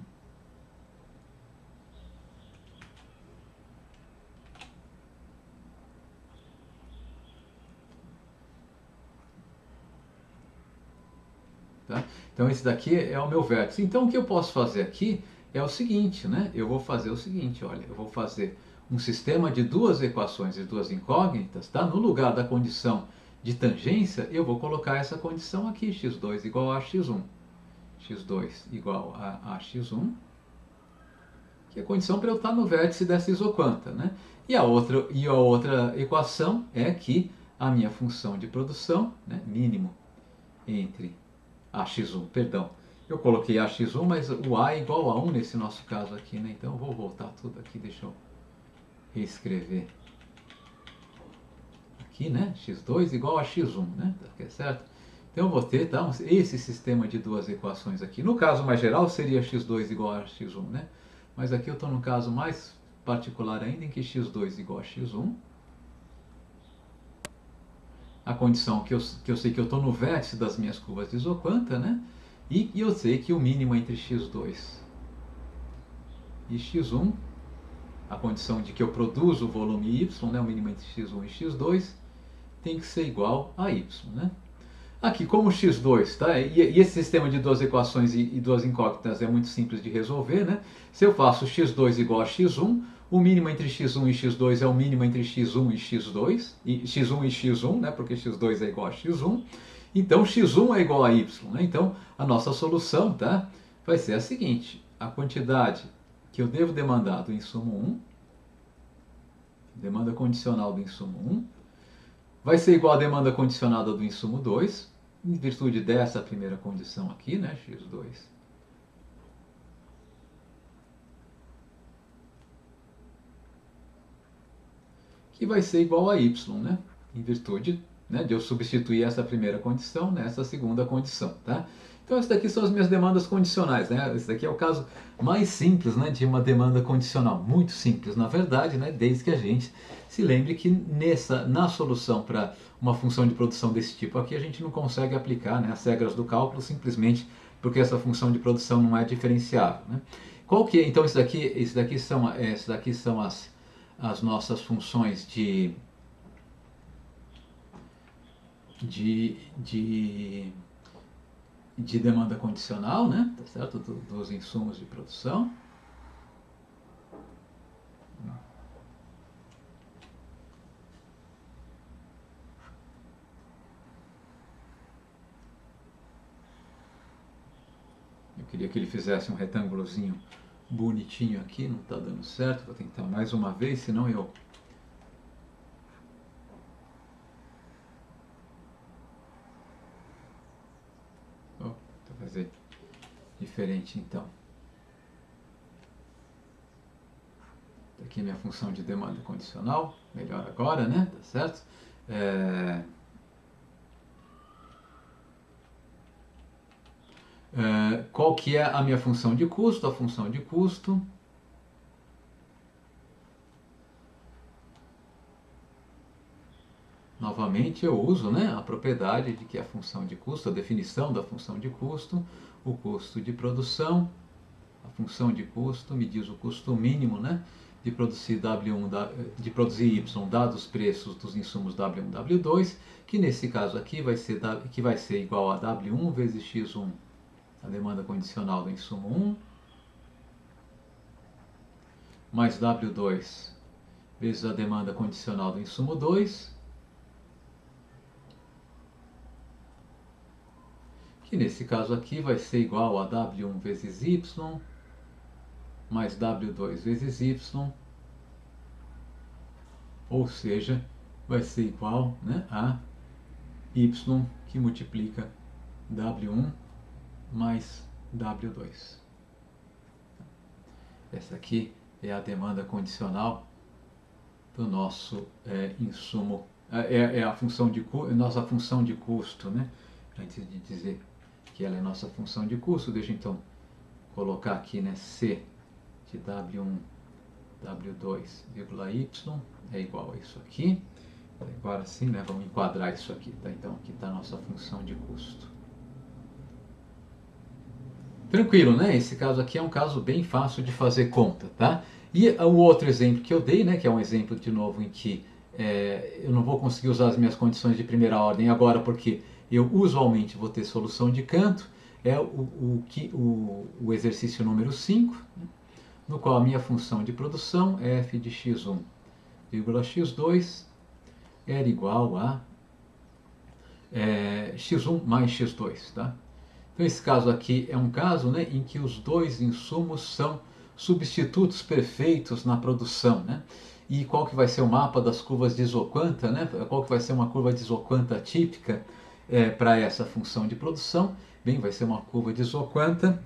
Tá? Então esse daqui é o meu vértice. Então o que eu posso fazer aqui é o seguinte, né? Eu vou fazer o seguinte, olha, eu vou fazer um sistema de duas equações e duas incógnitas, tá? No lugar da condição de tangência, eu vou colocar essa condição aqui, x2 igual a x1. x2 igual a x1, que é a condição para eu estar no vértice dessa isoquanta, né? E a outra equação é que a minha função de produção, né, mínimo entre AX1, perdão. Eu coloquei AX1, mas o A é igual a 1 nesse nosso caso aqui, né? Então eu vou voltar tudo aqui, deixa eu reescrever. Aqui, né? X2 igual a X1, né? Tá certo? Então eu vou ter, tá, esse sistema de duas equações aqui. No caso mais geral seria X2 igual a X1, né? Mas aqui eu estou num caso mais particular ainda, em que X2 igual a X1. A condição que eu sei que eu estou no vértice das minhas curvas de isoquanta, né? E eu sei que o mínimo entre x2 e x1, a condição de que eu produzo o volume y, né, o mínimo entre x1 e x2, tem que ser igual a y. Né? Aqui, como x2, tá? E esse sistema de duas equações e duas incógnitas é muito simples de resolver, né? Se eu faço x2 igual a x1, o mínimo entre x1 e x2 é o mínimo entre x1 e x2, e x1 e x1, né? Porque x2 é igual a x1. Então x1 é igual a y. Né? Então a nossa solução, tá, vai ser a seguinte: a quantidade que eu devo demandar do insumo 1, demanda condicional do insumo 1, vai ser igual à demanda condicionada do insumo 2, em virtude dessa primeira condição aqui, né, x2. Que vai ser igual a y, né, em virtude, né, de eu substituir essa primeira condição nessa segunda condição, tá? Então, essas daqui são as minhas demandas condicionais, né? Esse daqui é o caso mais simples, né, de uma demanda condicional. Muito simples, na verdade, né, desde que a gente se lembre que na solução para uma função de produção desse tipo aqui, a gente não consegue aplicar, né, as regras do cálculo simplesmente porque essa função de produção não é diferenciável. Né? Qual que é? Então, isso daqui são as nossas funções de demanda condicional, né? Tá certo? Dos insumos de produção. queria que ele fizesse um retângulozinho bonitinho aqui, não está dando certo. Vou tentar mais uma vez, senão eu... Vou fazer diferente então. Aqui minha função de demanda condicional, melhor agora, né? Tá certo? Qual que é a minha função de custo? A função de custo novamente eu uso, né, a propriedade de que a função de custo, a definição da função de custo, o custo de produção, a função de custo me diz o custo mínimo, né, de produzir de produzir Y dados os preços dos insumos W1, W2, que nesse caso aqui vai ser igual a W1 vezes X1, a demanda condicional do insumo 1, mais W2 vezes a demanda condicional do insumo 2, que nesse caso aqui vai ser igual a W1 vezes Y, mais W2 vezes Y, ou seja, vai ser igual, né, a Y que multiplica W1 mais W2. Essa aqui é a demanda condicional do nosso insumo, a função de nossa função de custo, né? Antes de dizer que ela é nossa função de custo, deixa então colocar aqui, né, C de W1, W2, Y é igual a isso aqui. Agora sim, né, vamos enquadrar isso aqui, tá? Então aqui está a nossa função de custo. Tranquilo, né? Esse caso aqui é um caso bem fácil de fazer conta, tá? E o outro exemplo que eu dei, né, que é um exemplo de novo em que eu não vou conseguir usar as minhas condições de primeira ordem agora, porque eu usualmente vou ter solução de canto, é o exercício número 5, né, no qual a minha função de produção é f de x1, x2 era igual a x1 mais x2, tá? Então esse caso aqui é um caso, né, em que os dois insumos são substitutos perfeitos na produção, né? E qual que vai ser o mapa das curvas de isoquanta, né? Qual que vai ser uma curva de isoquanta típica para essa função de produção? Bem, vai ser uma curva de isoquanta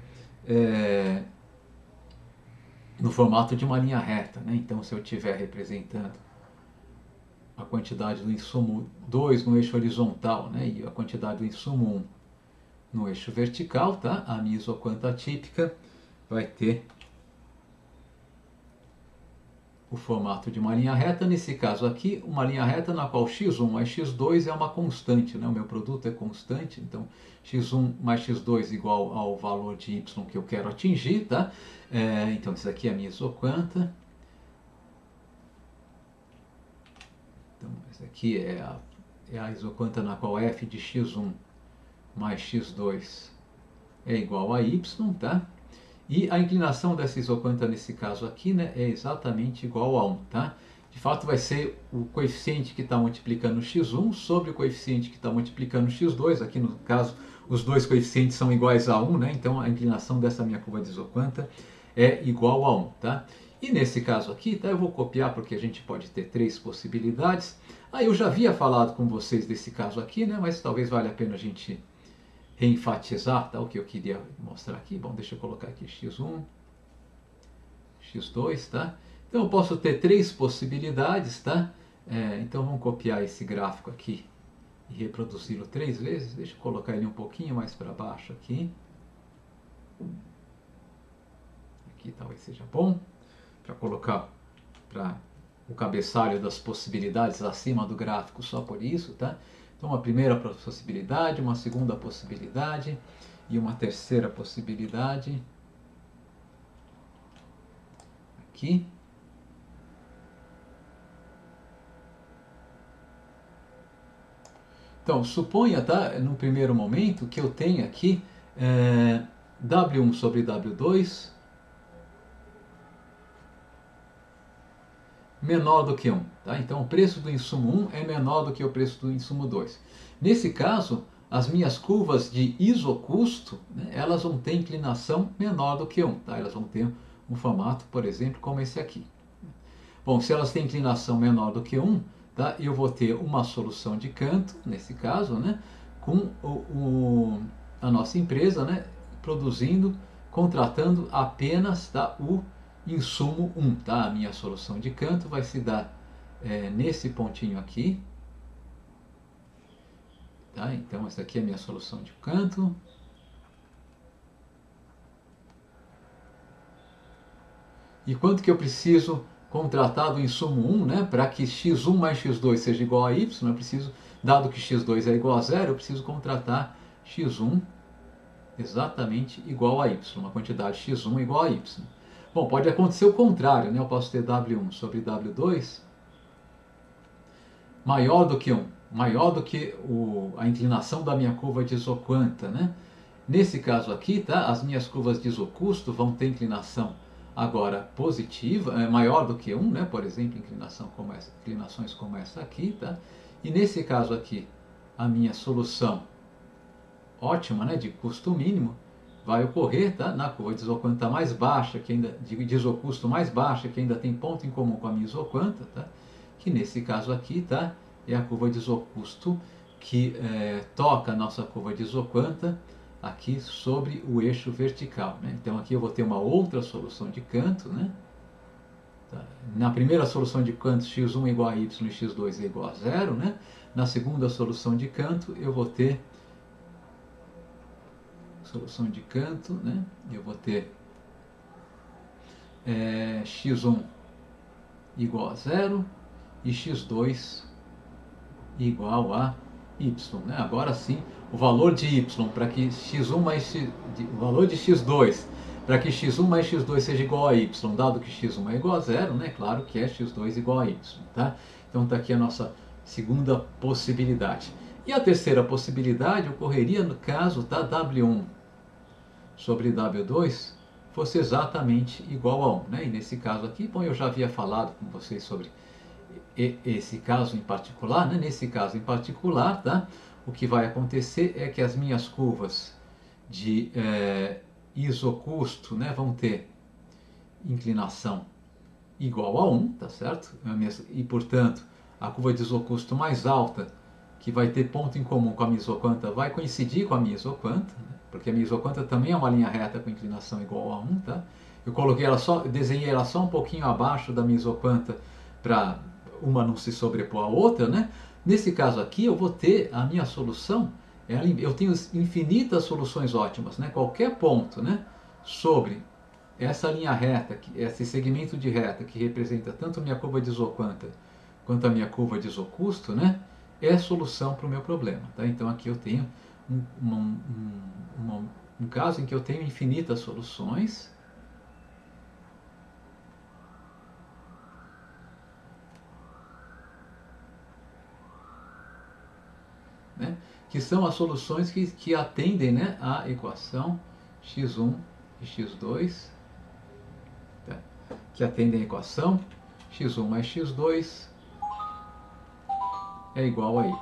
no formato de uma linha reta, né? Então se eu estiver representando a quantidade do insumo 2 no eixo horizontal, né, e a quantidade do insumo 1 no eixo vertical, tá? A minha isoquanta típica vai ter o formato de uma linha reta, nesse caso aqui, uma linha reta na qual x1 mais x2 é uma constante, né? O meu produto é constante, então x1 mais x2 igual ao valor de y que eu quero atingir, tá? Então isso aqui é a minha isoquanta. Então essa aqui é a isoquanta na qual f de x1 mais x2 é igual a y, tá? E a inclinação dessa isoquanta nesse caso aqui, né, é exatamente igual a 1, tá? De fato vai ser o coeficiente que está multiplicando x1 sobre o coeficiente que está multiplicando x2, aqui no caso os dois coeficientes são iguais a 1, né? Então a inclinação dessa minha curva de isoquanta é igual a 1, tá? E nesse caso aqui, tá, eu vou copiar porque a gente pode ter três possibilidades. Eu já havia falado com vocês desse caso aqui, né, mas talvez valha a pena a gente reenfatizar, tá, o que eu queria mostrar aqui. Bom, deixa eu colocar aqui x1, x2, tá? Então eu posso ter três possibilidades, tá? Então vamos copiar esse gráfico aqui e reproduzi-lo 3 vezes. Deixa eu colocar ele um pouquinho mais para baixo aqui. Aqui talvez seja bom para colocar o cabeçalho das possibilidades acima do gráfico só por isso, tá? Então uma primeira possibilidade, uma segunda possibilidade e uma terceira possibilidade aqui. Então suponha, tá, no primeiro momento que eu tenha aqui W1 sobre W2 menor do que 1. Tá? Então o preço do insumo 1 é menor do que o preço do insumo 2. Nesse caso, as minhas curvas de isocusto, né, elas vão ter inclinação menor do que 1. Tá? Elas vão ter um formato, por exemplo, como esse aqui. Bom, se elas têm inclinação menor do que 1, tá, eu vou ter uma solução de canto, nesse caso, né, com a nossa empresa, né, produzindo, contratando apenas, tá, o insumo 1. Tá? A minha solução de canto vai se dar nesse pontinho aqui. Tá? Então, essa aqui é a minha solução de canto. E quanto que eu preciso contratar do insumo 1, né, para que x1 mais x2 seja igual a y, eu preciso, dado que x2 é igual a 0, eu preciso contratar x1 exatamente igual a y, uma quantidade x1 igual a y. Bom, pode acontecer o contrário, né? Eu posso ter W1 sobre W2 maior do que 1, maior do que a inclinação da minha curva de isoquanta, né? Nesse caso aqui, tá, as minhas curvas de isocusto vão ter inclinação agora positiva, maior do que 1, né? Por exemplo, inclinações como essa aqui, tá? E nesse caso aqui, a minha solução ótima, né, de custo mínimo, vai ocorrer, tá, na curva de isoquanta mais baixa, que ainda de isocusto mais baixa, que ainda tem ponto em comum com a minha isoquanta, tá? Que nesse caso aqui, tá, é a curva de isocusto que toca a nossa curva de isoquanta aqui sobre o eixo vertical, né? Então aqui eu vou ter uma outra solução de canto, né? Tá? Na primeira solução de canto, x1 é igual a y e x2 é igual a 0, né? Na segunda solução de canto, eu vou ter solução de canto, né? Eu vou ter x1 igual a 0 e x2 igual a y, né? Agora sim, o valor de y para que x1 mais x, o valor de x2 para que x1 mais x2 seja igual a y, dado que x1 é igual a 0, né? Claro que é x2 igual a y, tá? Então está aqui a nossa segunda possibilidade. E a terceira possibilidade ocorreria no caso da W1 sobre W2 fosse exatamente igual a 1, né? E nesse caso aqui, bom, eu já havia falado com vocês sobre esse caso em particular, né? Nesse caso em particular, tá? O que vai acontecer é que as minhas curvas de isocusto, né, vão ter inclinação igual a 1, tá certo? E, portanto, a curva de isocusto mais alta, que vai ter ponto em comum com a minha isoquanta, vai coincidir com a minha isoquanta, né? Porque a minha isoquanta também é uma linha reta com inclinação igual a 1, tá? Eu coloquei ela só, desenhei ela só um pouquinho abaixo da minha isoquanta para uma não se sobrepor à outra, né? Nesse caso aqui, eu vou ter a minha solução, eu tenho infinitas soluções ótimas, né? Qualquer ponto, né, sobre essa linha reta, esse segmento de reta que representa tanto a minha curva de isoquanta quanto a minha curva de isocusto, né, é solução para o meu problema, tá? Então aqui eu tenho um caso em que eu tenho infinitas soluções, né, que são as soluções que atendem, né, à equação x1 e x2, tá, que atendem a equação x1 mais x2 é igual a y.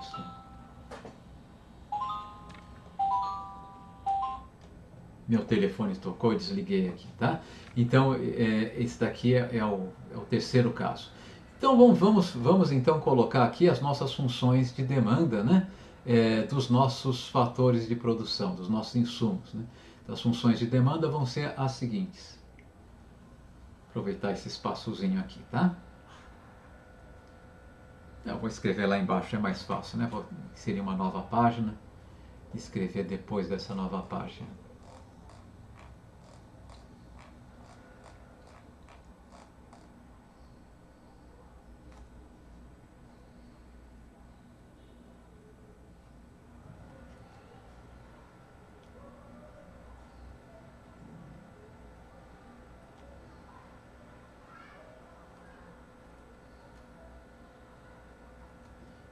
Meu telefone tocou, eu desliguei aqui, tá? Então, esse daqui é o terceiro caso. Então, vamos então colocar aqui as nossas funções de demanda, né? Dos nossos fatores de produção, dos nossos insumos, né? Então, as funções de demanda vão ser as seguintes. Aproveitar esse espaçozinho aqui, tá? Eu vou escrever lá embaixo, é mais fácil, né? Vou inserir uma nova página e escrever depois dessa nova página.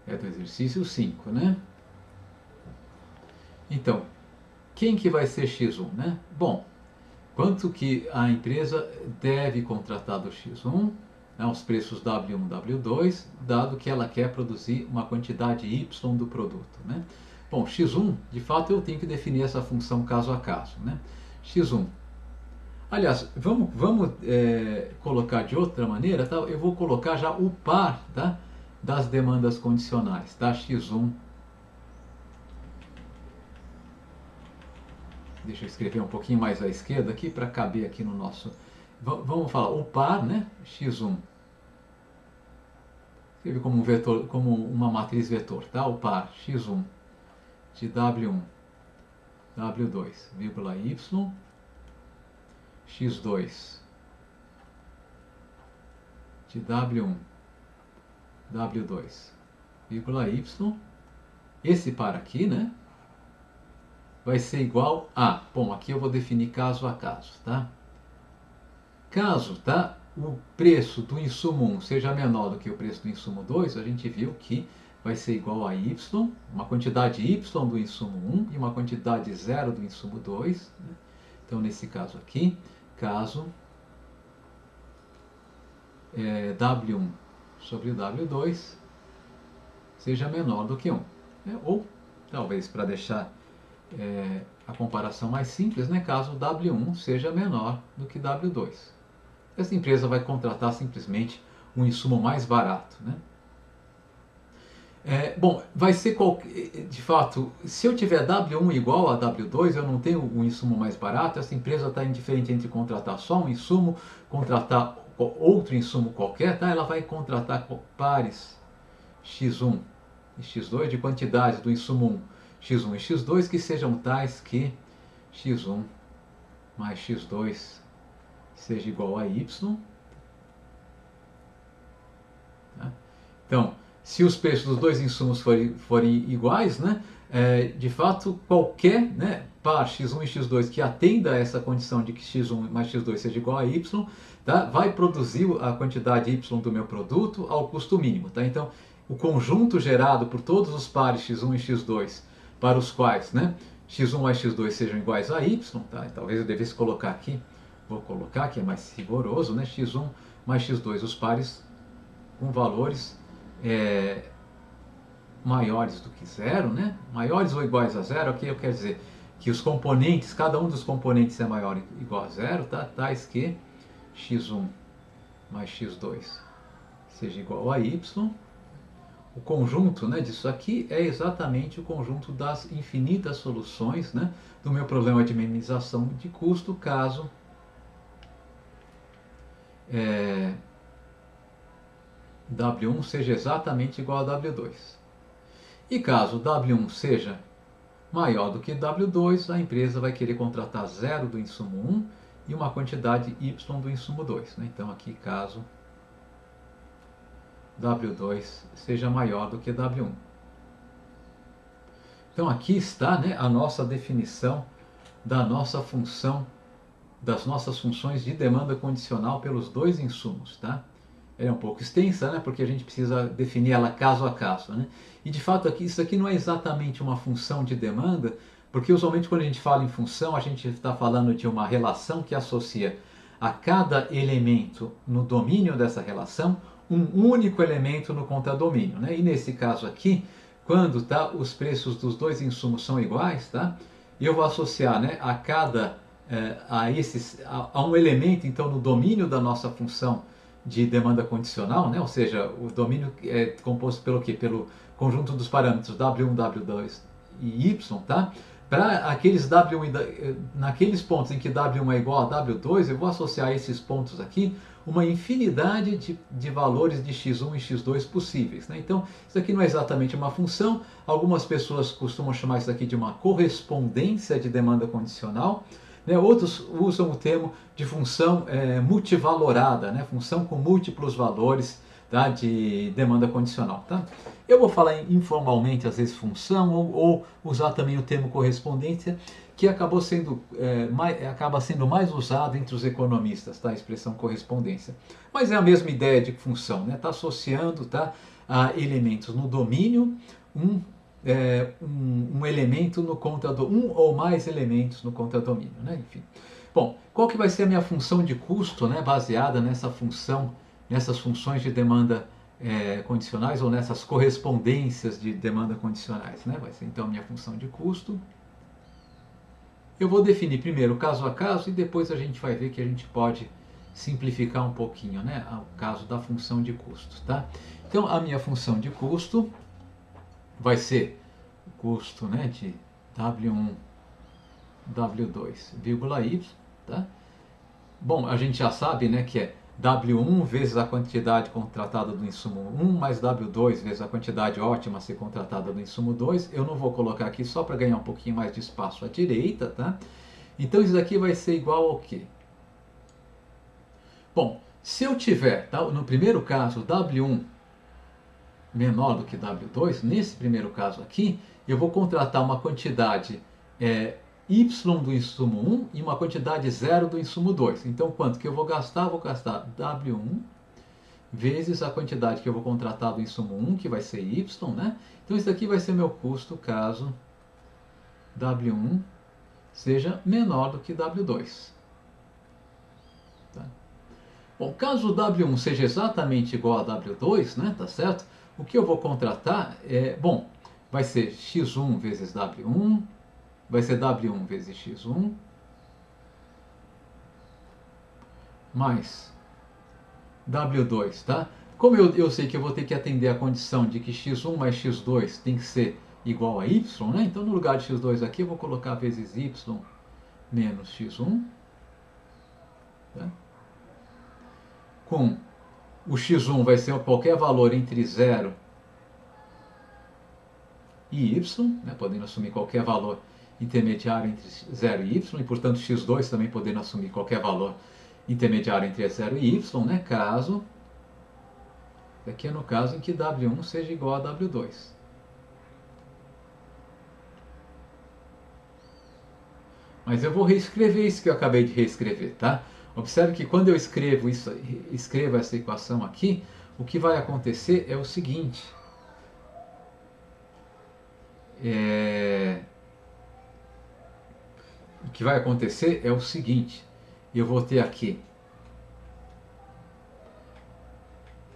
É do exercício 5, né? Então, quem que vai ser x1, né? Bom, quanto que a empresa deve contratar do x1, né, os preços W1, W2, dado que ela quer produzir uma quantidade Y do produto, né? Bom, x1, de fato eu tenho que definir essa função caso a caso, né? x1. Aliás, vamos colocar de outra maneira, tá? Eu vou colocar já o par, tá? Das demandas condicionais, tá? x1. Deixa eu escrever um pouquinho mais à esquerda aqui para caber aqui no nosso... Vamos falar o par, né? x1. Escreve como um vetor, como uma matriz vetor, tá? O par x1 de w1, w2, vírgula y, x2 de w1, w2, vírgula y. Esse par aqui, né? Vai ser igual a... Bom, aqui eu vou definir caso a caso, tá? Caso, tá? O preço do insumo 1 seja menor do que o preço do insumo 2, a gente viu que vai ser igual a y, uma quantidade y do insumo 1 e uma quantidade 0 do insumo 2. Né? Então, nesse caso aqui, caso W1 sobre W2 seja menor do que 1. Né? Ou, talvez, para deixar a comparação mais simples, né? Caso W1 seja menor do que W2. Essa empresa vai contratar simplesmente um insumo mais barato, né? Bom, vai ser de fato, se eu tiver W1 igual a W2, eu não tenho um insumo mais barato, essa empresa está indiferente entre contratar só um insumo, contratar outro insumo qualquer, tá? Ela vai contratar pares X1 e X2 de quantidades do insumo 1, X1 e X2 que sejam tais que X1 mais X2 seja igual a Y. Tá? Então, se os preços dos dois insumos forem iguais, né, de fato, qualquer, né, par x1 e x2 que atenda a essa condição de que x1 mais x2 seja igual a y, tá, vai produzir a quantidade y do meu produto ao custo mínimo. Tá? Então, o conjunto gerado por todos os pares x1 e x2 para os quais, né, x1 mais x2 sejam iguais a y, tá? Talvez eu devesse colocar aqui, vou colocar que é mais rigoroso, né, x1 mais x2, os pares com valores maiores do que zero, né? Maiores ou iguais a zero, aqui eu quero dizer que os componentes, cada um dos componentes é maior ou igual a zero, tá? Tais que x1 mais x2 seja igual a y. O conjunto, né, disso aqui é exatamente o conjunto das infinitas soluções, né, do meu problema de minimização de custo, caso W1 seja exatamente igual a W2. E caso W1 seja maior do que W2, a empresa vai querer contratar 0 do insumo 1 e uma quantidade Y do insumo 2. Né? Então aqui caso W2 seja maior do que W1. Então aqui está, né, a nossa definição da nossa função, das nossas funções de demanda condicional pelos dois insumos, tá? É um pouco extensa, né, porque a gente precisa definir ela caso a caso, né? E de fato aqui, isso aqui não é exatamente uma função de demanda, porque usualmente quando a gente fala em função, a gente está falando de uma relação que associa a cada elemento no domínio dessa relação um único elemento no contradomínio, né? E nesse caso aqui, quando os preços dos dois insumos são iguais, tá? Eu vou associar, né, a cada a um elemento então no domínio da nossa função de demanda condicional, né? Ou seja, o domínio é composto pelo quê? Pelo conjunto dos parâmetros W1, W2 e Y, tá? Para aqueles W1 naqueles pontos em que W1 é igual a W2, eu vou associar a esses pontos aqui uma infinidade de valores de x1 e x2 possíveis. Né? Então, isso aqui não é exatamente uma função, algumas pessoas costumam chamar isso aqui de uma correspondência de demanda condicional, né? Outros usam o termo de função multivalorada, né? Função com múltiplos valores, tá? De demanda condicional. Tá? Eu vou falar informalmente, às vezes, função, ou usar também o termo correspondência, que acaba sendo mais usado entre os economistas, tá? A expressão correspondência. Mas é a mesma ideia de função, né? Está associando, tá, a elementos no domínio, um elemento no contradomínio, um ou mais elementos no contradomínio, né? Enfim. Bom, qual que vai ser a minha função de custo, né, baseada nessa função, nessas funções de demanda condicionais ou nessas correspondências de demanda condicionais, né? Vai ser então a minha função de custo. Eu vou definir primeiro caso a caso e depois a gente vai ver que a gente pode simplificar um pouquinho, né, o caso da função de custo, tá? Então a minha função de custo vai ser o custo, né, de W1, W2, y, tá? Bom, a gente já sabe, né, que é W1 vezes a quantidade contratada do insumo 1 mais W2 vezes a quantidade ótima a ser contratada do insumo 2. Eu não vou colocar aqui só para ganhar um pouquinho mais de espaço à direita, tá? Então isso daqui vai ser igual ao quê? Bom, se eu tiver, tá, no primeiro caso, W1 menor do que W2, nesse primeiro caso aqui, eu vou contratar uma quantidade Y do insumo 1 e uma quantidade 0 do insumo 2. Então, quanto que eu vou gastar? Vou gastar W1 vezes a quantidade que eu vou contratar do insumo 1, que vai ser Y, né? Então, isso aqui vai ser meu custo caso W1 seja menor do que W2. Tá? Bom, caso W1 seja exatamente igual a W2, né? Tá certo? O que eu vou contratar bom, vai ser X1 vezes W1, vai ser W1 vezes X1, mais W2, tá? Como eu sei que eu vou ter que atender a condição de que X1 mais X2 tem que ser igual a Y, né? Então, no lugar de X2 aqui, eu vou colocar vezes Y menos X1, tá? Com o X1 vai ser qualquer valor entre 0 e Y, né? Podendo assumir qualquer valor intermediário entre 0 e Y, e portanto x2 também podendo assumir qualquer valor intermediário entre 0 e Y, né, caso, aqui é no caso em que W1 seja igual a W2. Mas eu vou reescrever isso que eu acabei de reescrever, tá? Observe que quando eu escrevo essa equação aqui, o que vai acontecer é o seguinte. O que vai acontecer é o seguinte, eu vou ter aqui,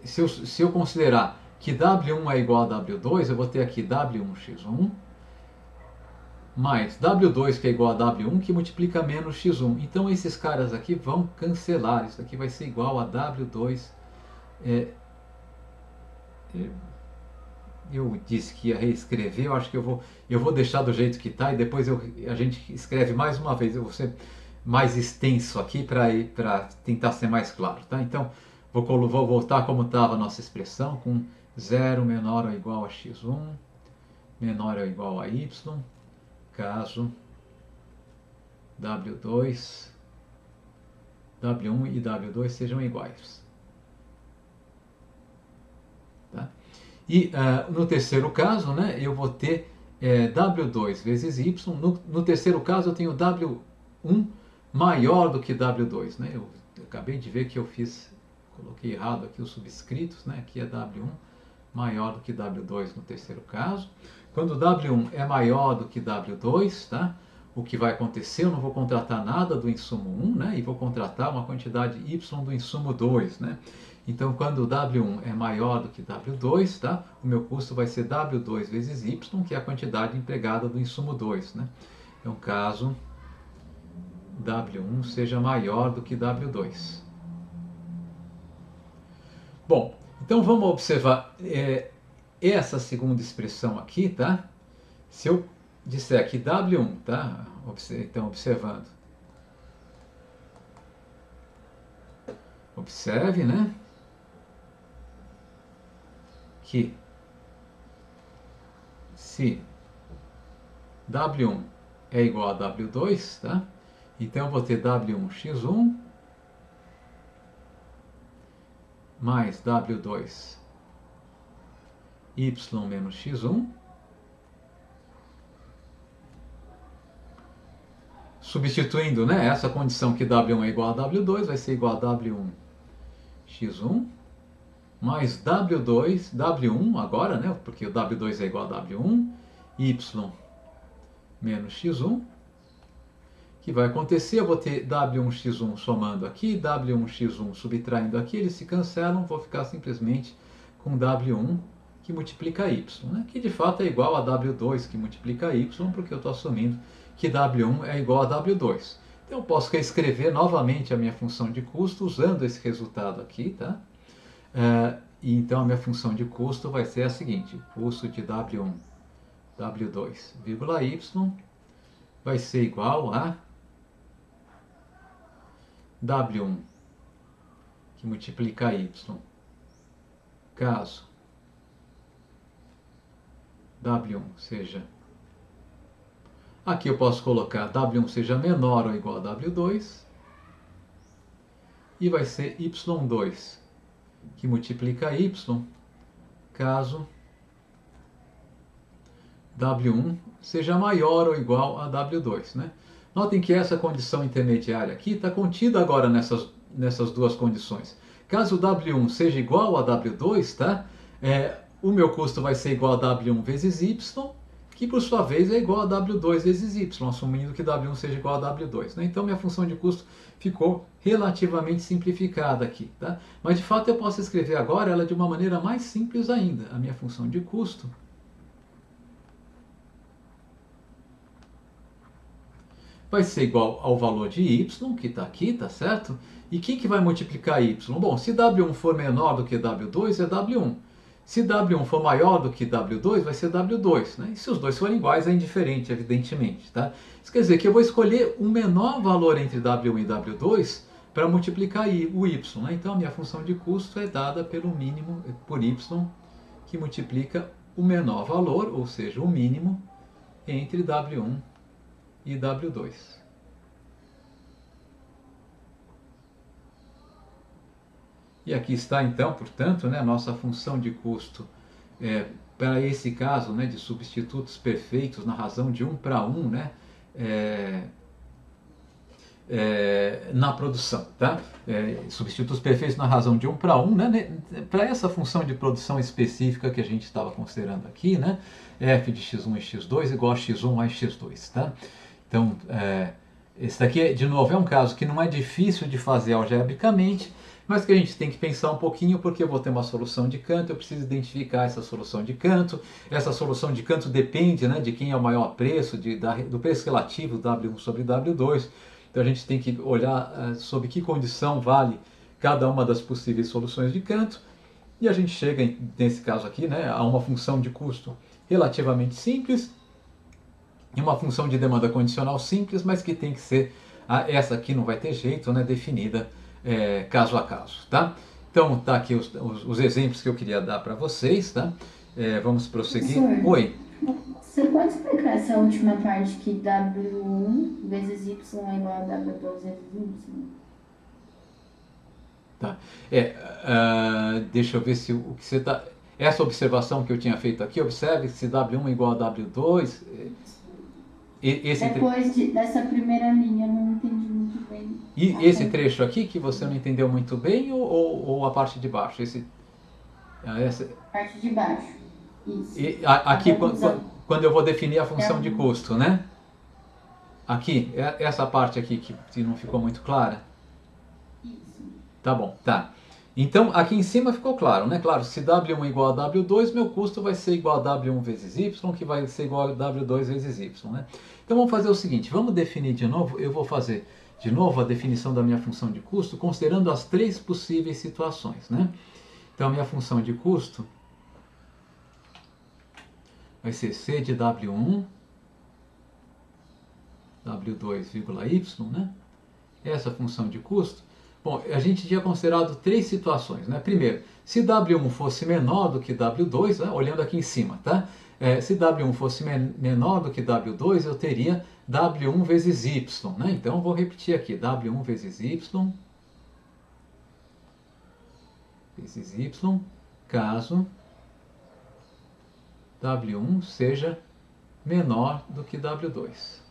se eu considerar que W1 é igual a W2, eu vou ter aqui W1x1 mais W2 que é igual a W1 que multiplica menos x1. Então esses caras aqui vão cancelar, isso aqui vai ser igual a W2. Eu disse que ia reescrever, eu acho que eu vou deixar do jeito que está e depois a gente escreve mais uma vez. Eu vou ser mais extenso aqui para tentar ser mais claro, tá? Então, vou voltar como estava a nossa expressão, com 0 menor ou igual a x1, menor ou igual a y, caso W2, W1 e W2 sejam iguais. Tá? E no terceiro caso, né, eu vou ter W2 vezes Y. No terceiro caso, eu tenho W1 maior do que W2. Né? Eu acabei de ver que coloquei errado aqui os subscritos. Né? Aqui é W1 maior do que W2 no terceiro caso. Quando W1 é maior do que W2, tá? O que vai acontecer? Eu não vou contratar nada do insumo 1, né? E vou contratar uma quantidade Y do insumo 2, né? Então, quando W1 é maior do que W2, tá? O meu custo vai ser W2 vezes Y, que é a quantidade empregada do insumo 2, né? Então, caso W1 seja maior do que W2. Bom, então vamos observar essa segunda expressão aqui, tá? Se eu disser que W1, tá? Então, observando. Observe, né? Que se W1 é igual a W2, tá? Então eu vou ter W1x1 mais W2 y menos x1 substituindo, né, essa condição que W1 é igual a W2 vai ser igual a W1 x1 mais W1 agora, né, porque o W2 é igual a W1 y menos x1, que vai acontecer, eu vou ter W1x1 somando aqui, W1x1 subtraindo aqui, eles se cancelam, vou ficar simplesmente com W1 que multiplica Y, né? Que de fato é igual a W2 que multiplica Y, porque eu estou assumindo que W1 é igual a W2. Então eu posso reescrever novamente a minha função de custo usando esse resultado aqui, tá? E então a minha função de custo vai ser a seguinte: custo de W1, W2, Y vai ser igual a W1 que multiplica Y, caso W1 seja... Aqui eu posso colocar W1 seja menor ou igual a W2, e vai ser Y2 que multiplica Y, caso W1 seja maior ou igual a W2, né? Notem que essa condição intermediária aqui está contida agora nessas duas condições. Caso W1 seja igual a W2, tá? O meu custo vai ser igual a W1 vezes Y, que por sua vez é igual a W2 vezes Y, assumindo que W1 seja igual a W2, né? Então minha função de custo ficou relativamente simplificada aqui, tá? Mas de fato eu posso escrever agora ela de uma maneira mais simples ainda. A minha função de custo vai ser igual ao valor de y, que está aqui, tá certo? E quem que vai multiplicar y? Bom, se W1 for menor do que W2, é W1. Se W1 for maior do que W2, vai ser W2, né? E se os dois forem iguais, é indiferente, evidentemente, tá? Isso quer dizer que eu vou escolher o menor valor entre W1 e W2 para multiplicar o y, né? Então a minha função de custo é dada pelo mínimo, por y, que multiplica o menor valor, ou seja, o mínimo, entre W1 e W2. E aqui está então, portanto, né, a nossa função de custo para esse caso, né, de substitutos perfeitos na razão de 1 para 1, né, na produção, tá? Substitutos perfeitos na razão de 1 para 1, né, para essa função de produção específica que a gente estava considerando aqui, né, f de x1 e x2 igual a x1 mais x2, tá? Então, esse daqui, de novo, é um caso que não é difícil de fazer algebricamente, mas que a gente tem que pensar um pouquinho, porque eu vou ter uma solução de canto, eu preciso identificar essa solução de canto. Essa solução de canto depende, né, de quem é o maior preço, do preço relativo W1 sobre W2. Então a gente tem que olhar sob que condição vale cada uma das possíveis soluções de canto. E a gente chega, nesse caso aqui, né, a uma função de custo relativamente simples, e uma função de demanda condicional simples, mas que tem que ser, essa aqui não vai ter jeito, né, definida caso a caso, tá? Então, tá aqui os exemplos que eu queria dar para vocês, tá? Vamos prosseguir. Professor, Oi. você pode explicar essa última parte que W1 vezes Y é igual a W2 vezes Y? Tá. Deixa eu ver se o que você está... Essa observação que eu tinha feito aqui, observe que se W1 é igual a W2... Depois dessa primeira linha, eu não entendi muito bem. E esse trecho aqui que você não entendeu muito bem, ou a parte de baixo? Essa... Parte de baixo. Isso. Aqui, quando eu vou definir a função de custo, né? Aqui, essa parte aqui que não ficou muito clara? Isso. Tá bom, tá. Então, aqui em cima ficou claro, né? Claro, se W1 é igual a W2, meu custo vai ser igual a W1 vezes Y, que vai ser igual a W2 vezes Y, né? Então, vamos fazer o seguinte, vamos definir de novo, eu vou fazer de novo a definição da minha função de custo, considerando as três possíveis situações, né? Então, a minha função de custo vai ser C de W1, W2, Y, né? Essa função de custo. Bom, a gente tinha considerado três situações, né? Primeiro, se W1 fosse menor do que W2, né? Olhando aqui em cima, tá? Se W1 fosse menor do que W2, eu teria W1 vezes Y, né? Então, eu vou repetir aqui, W1 vezes Y, caso W1 seja menor do que W2.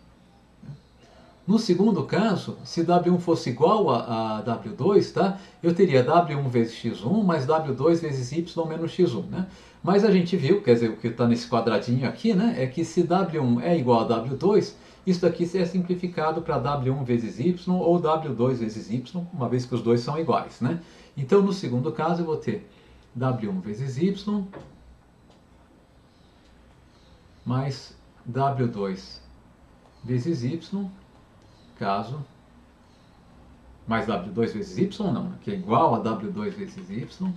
No segundo caso, se W1 fosse igual a W2, tá? Eu teria W1 vezes X1 mais W2 vezes Y menos X1, né? Mas a gente viu, quer dizer, o que está nesse quadradinho aqui, né? É que se W1 é igual a W2, isso daqui é simplificado para W1 vezes Y ou W2 vezes Y, uma vez que os dois são iguais, né? Então, no segundo caso, eu vou ter W1 vezes Y mais W2 vezes Y, caso, mais W2 vezes Y não, que é igual a W2 vezes Y,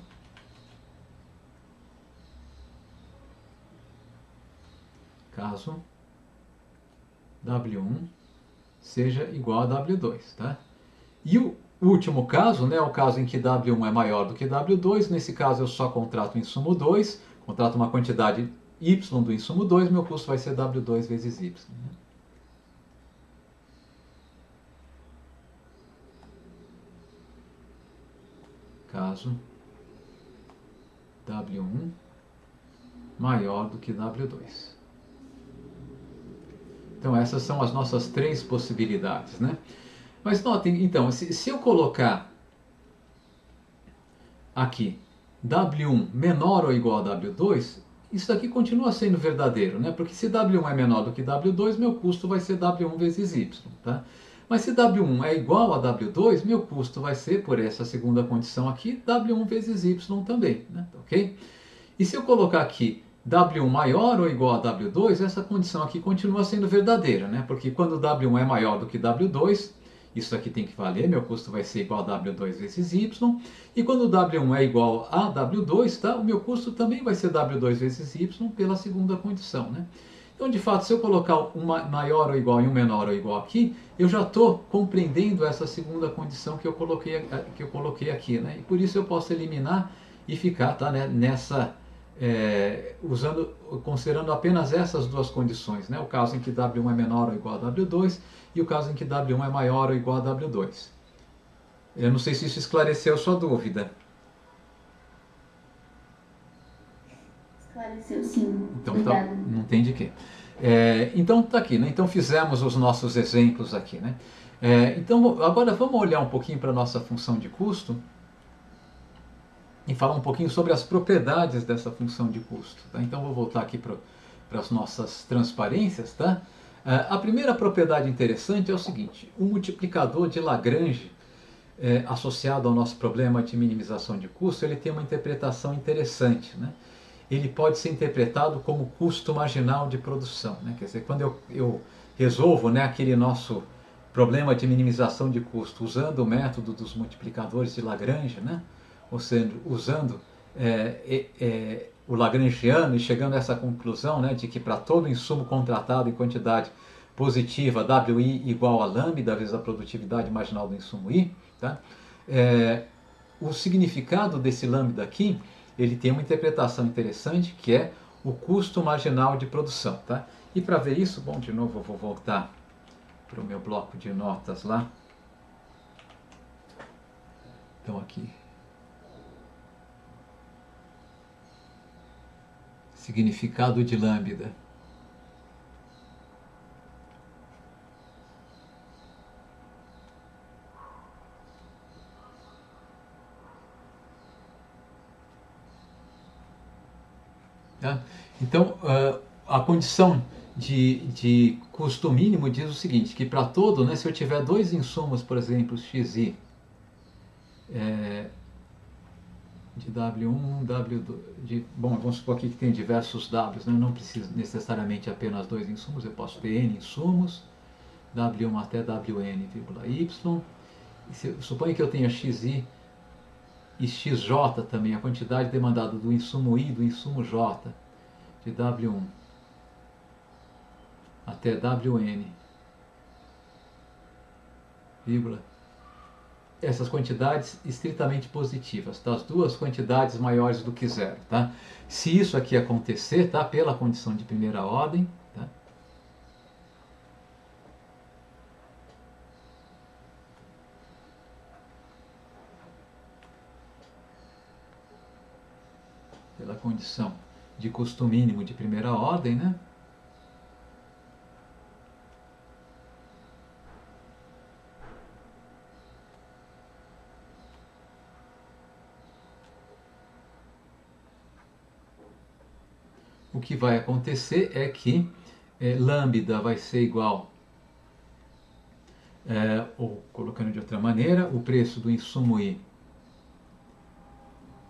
caso W1 seja igual a W2, tá? E o último caso, né, é o caso em que W1 é maior do que W2, nesse caso eu só contrato o insumo 2, contrato uma quantidade Y do insumo 2, meu custo vai ser W2 vezes Y. Né? Caso W1 maior do que W2. Então essas são as nossas três possibilidades, né? Mas notem, então, se eu colocar aqui W1 menor ou igual a W2, isso aqui continua sendo verdadeiro, né? Porque se W1 é menor do que W2, meu custo vai ser W1 vezes Y, tá? Mas se W1 é igual a W2, meu custo vai ser, por essa segunda condição aqui, W1 vezes Y também, né? Ok? E se eu colocar aqui W1 maior ou igual a W2, essa condição aqui continua sendo verdadeira, né? Porque quando W1 é maior do que W2, isso aqui tem que valer, meu custo vai ser igual a W2 vezes Y. E quando W1 é igual a W2, tá? O meu custo também vai ser W2 vezes Y pela segunda condição, né? Então, de fato, se eu colocar um maior ou igual e um menor ou igual aqui, eu já estou compreendendo essa segunda condição que eu coloquei aqui, né? E por isso eu posso eliminar e ficar, tá, né, nessa... considerando apenas essas duas condições, né? O caso em que W1 é menor ou igual a W2 e o caso em que W1 é maior ou igual a W2. Eu não sei se isso esclareceu sua dúvida. Esclareceu sim. Então, obrigada. tá, não tem de quê. Então tá aqui, né? Então fizemos os nossos exemplos aqui, né? Então agora vamos olhar um pouquinho para a nossa função de custo e falar um pouquinho sobre as propriedades dessa função de custo. Tá? Então vou voltar aqui para as nossas transparências. Tá? A primeira propriedade interessante é o seguinte: o multiplicador de Lagrange associado ao nosso problema de minimização de custo, ele tem uma interpretação interessante. Né? Ele pode ser interpretado como custo marginal de produção. Né? Quer dizer, quando eu resolvo, né, aquele nosso problema de minimização de custo usando o método dos multiplicadores de Lagrange, né? Ou seja, usando o lagrangiano e chegando a essa conclusão, né, de que para todo insumo contratado em quantidade positiva, WI igual a lambda vezes a produtividade marginal do insumo I, tá? O significado desse lambda aqui, ele tem uma interpretação interessante, que é o custo marginal de produção. Tá? E para ver isso, bom, de novo eu vou voltar para o meu bloco de notas lá. Então aqui... significado de lambda. Tá? Então, a condição de custo mínimo diz o seguinte, que para todo, né, se eu tiver dois insumos, por exemplo, XI, de W1, W2, bom, vamos supor aqui que tem diversos Ws, né? Não preciso necessariamente apenas dois insumos, eu posso ter N insumos, W1 até Wn, Y, suponha que eu tenha XI e XJ também, a quantidade demandada do insumo I e do insumo J, de W1 até Wn, vírgula, essas quantidades estritamente positivas, tá? As duas quantidades maiores do que zero. Tá? Se isso aqui acontecer, tá? Pela condição de primeira ordem, tá? Pela condição de custo mínimo de primeira ordem, né? O que vai acontecer é que lambda vai ser igual, ou colocando de outra maneira, o preço do insumo I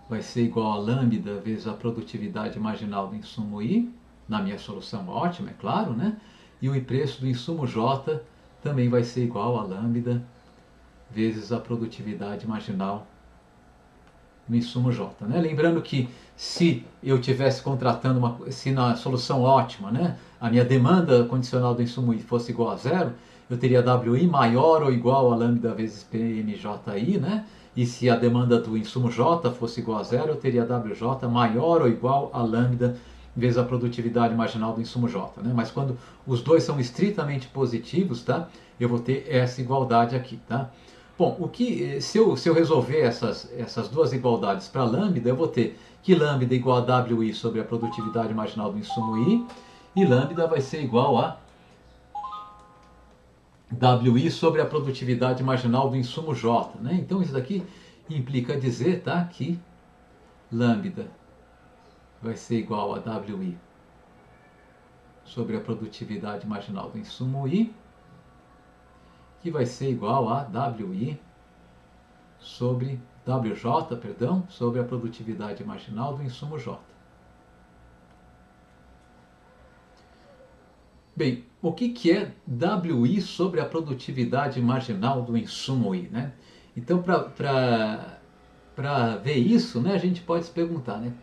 vai ser igual a lambda vezes a produtividade marginal do insumo I, na minha solução ótima, é claro, né? E o preço do insumo J também vai ser igual a lambda vezes a produtividade marginal no insumo J, né? Lembrando que se eu tivesse contratando se na solução ótima, né, a minha demanda condicional do insumo I fosse igual a zero, eu teria WI maior ou igual a lambda vezes PMJI, né? E se a demanda do insumo J fosse igual a zero, eu teria WJ maior ou igual a lambda vezes a produtividade marginal do insumo J, né? Mas quando os dois são estritamente positivos, tá? Eu vou ter essa igualdade aqui, tá? Bom, se eu resolver essas duas igualdades para lambda, eu vou ter que lambda igual a WI sobre a produtividade marginal do insumo I, e lambda vai ser igual a WI sobre a produtividade marginal do insumo J, né? Então isso daqui implica dizer, tá, que lambda vai ser igual a WI sobre a produtividade marginal do insumo I, que vai ser igual a WI sobre WJ, perdão, sobre a produtividade marginal do insumo J. Bem, o que é WI sobre a produtividade marginal do insumo I, né? Então, para ver isso, né, a gente pode se perguntar, né?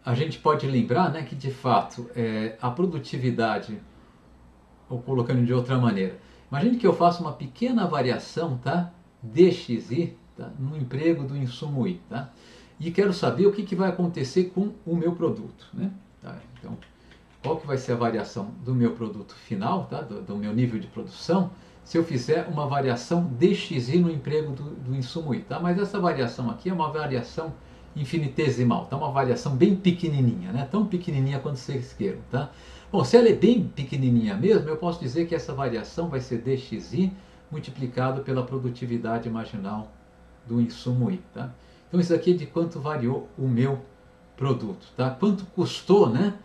A gente pode lembrar, né, que de fato a produtividade, ou colocando de outra maneira, imagine que eu faça uma pequena variação, tá, dxi, tá, no emprego do insumo I, tá, e quero saber o que vai acontecer com o meu produto, né? Tá, então, qual que vai ser a variação do meu produto final, tá, do meu nível de produção, se eu fizer uma variação dxi no emprego do insumo I, tá? Mas essa variação aqui é uma variação infinitesimal, tá? Uma variação bem pequenininha, né? Tão pequenininha quanto vocês queiram, tá? Bom, se ela é bem pequenininha mesmo, eu posso dizer que essa variação vai ser dxi multiplicado pela produtividade marginal do insumo I, tá? Então isso aqui é de quanto variou o meu produto, tá? Quanto custou, né?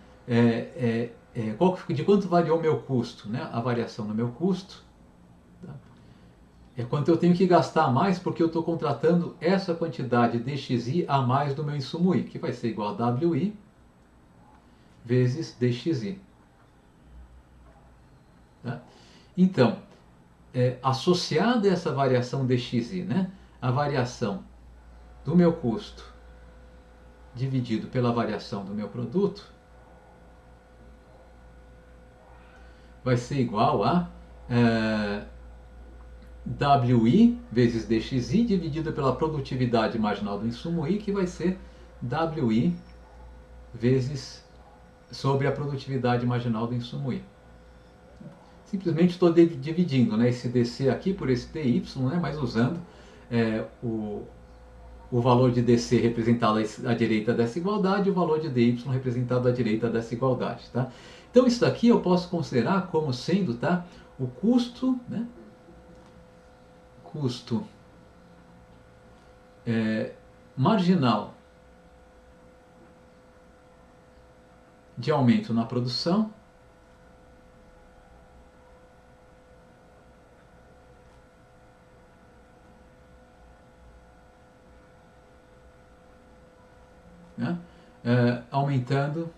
De quanto variou o meu custo, né? A variação do meu custo, tá? É quanto eu tenho que gastar a mais porque eu estou contratando essa quantidade de dxi a mais do meu insumo I, que vai ser igual a WI vezes dxi. Tá? Então, associada a essa variação dxi, né, a variação do meu custo dividido pela variação do meu produto, vai ser igual a WI vezes dxi dividido pela produtividade marginal do insumo I, que vai ser WI vezes sobre a produtividade marginal do insumo I. Simplesmente estou dividindo, né, esse DC aqui por esse DY, né, mas usando o valor de DC representado à direita dessa igualdade e o valor de DY representado à direita dessa igualdade. Tá? Então isso daqui eu posso considerar como sendo, tá, o custo, né, custo marginal de aumento na produção né, aumentando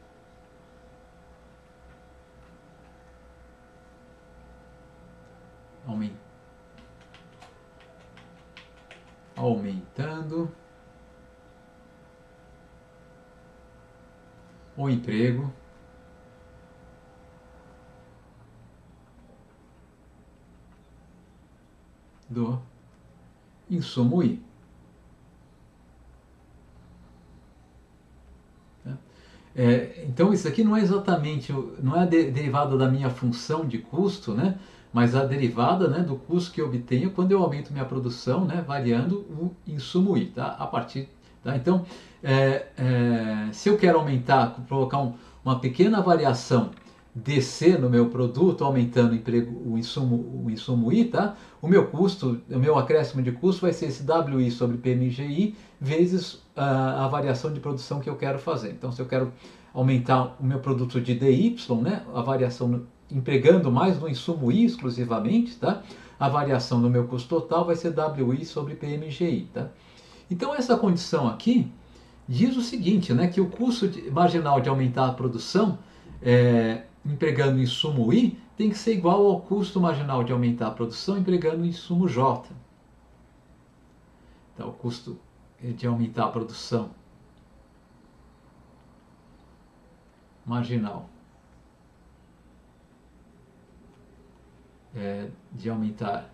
o emprego do insumo I. Então isso aqui não é exatamente, não é a derivada da minha função de custo, né? Mas a derivada, né, do custo que eu obtenho quando eu aumento minha produção, né, variando o insumo I, tá? A partir, tá? Então, se eu quero aumentar, colocar uma pequena variação DC no meu produto, aumentando o insumo I, tá? O meu custo, o meu acréscimo de custo vai ser esse WI sobre PMGI vezes a variação de produção que eu quero fazer. Então, se eu quero aumentar o meu produto de DY, né, a variação empregando mais no insumo I exclusivamente, tá? A variação do meu custo total vai ser WI sobre PMGI, tá? Então essa condição aqui diz o seguinte, né, que o custo marginal de aumentar a produção, empregando insumo I, tem que ser igual ao custo marginal de aumentar a produção empregando insumo J. Então, o custo de aumentar a produção marginal de aumentar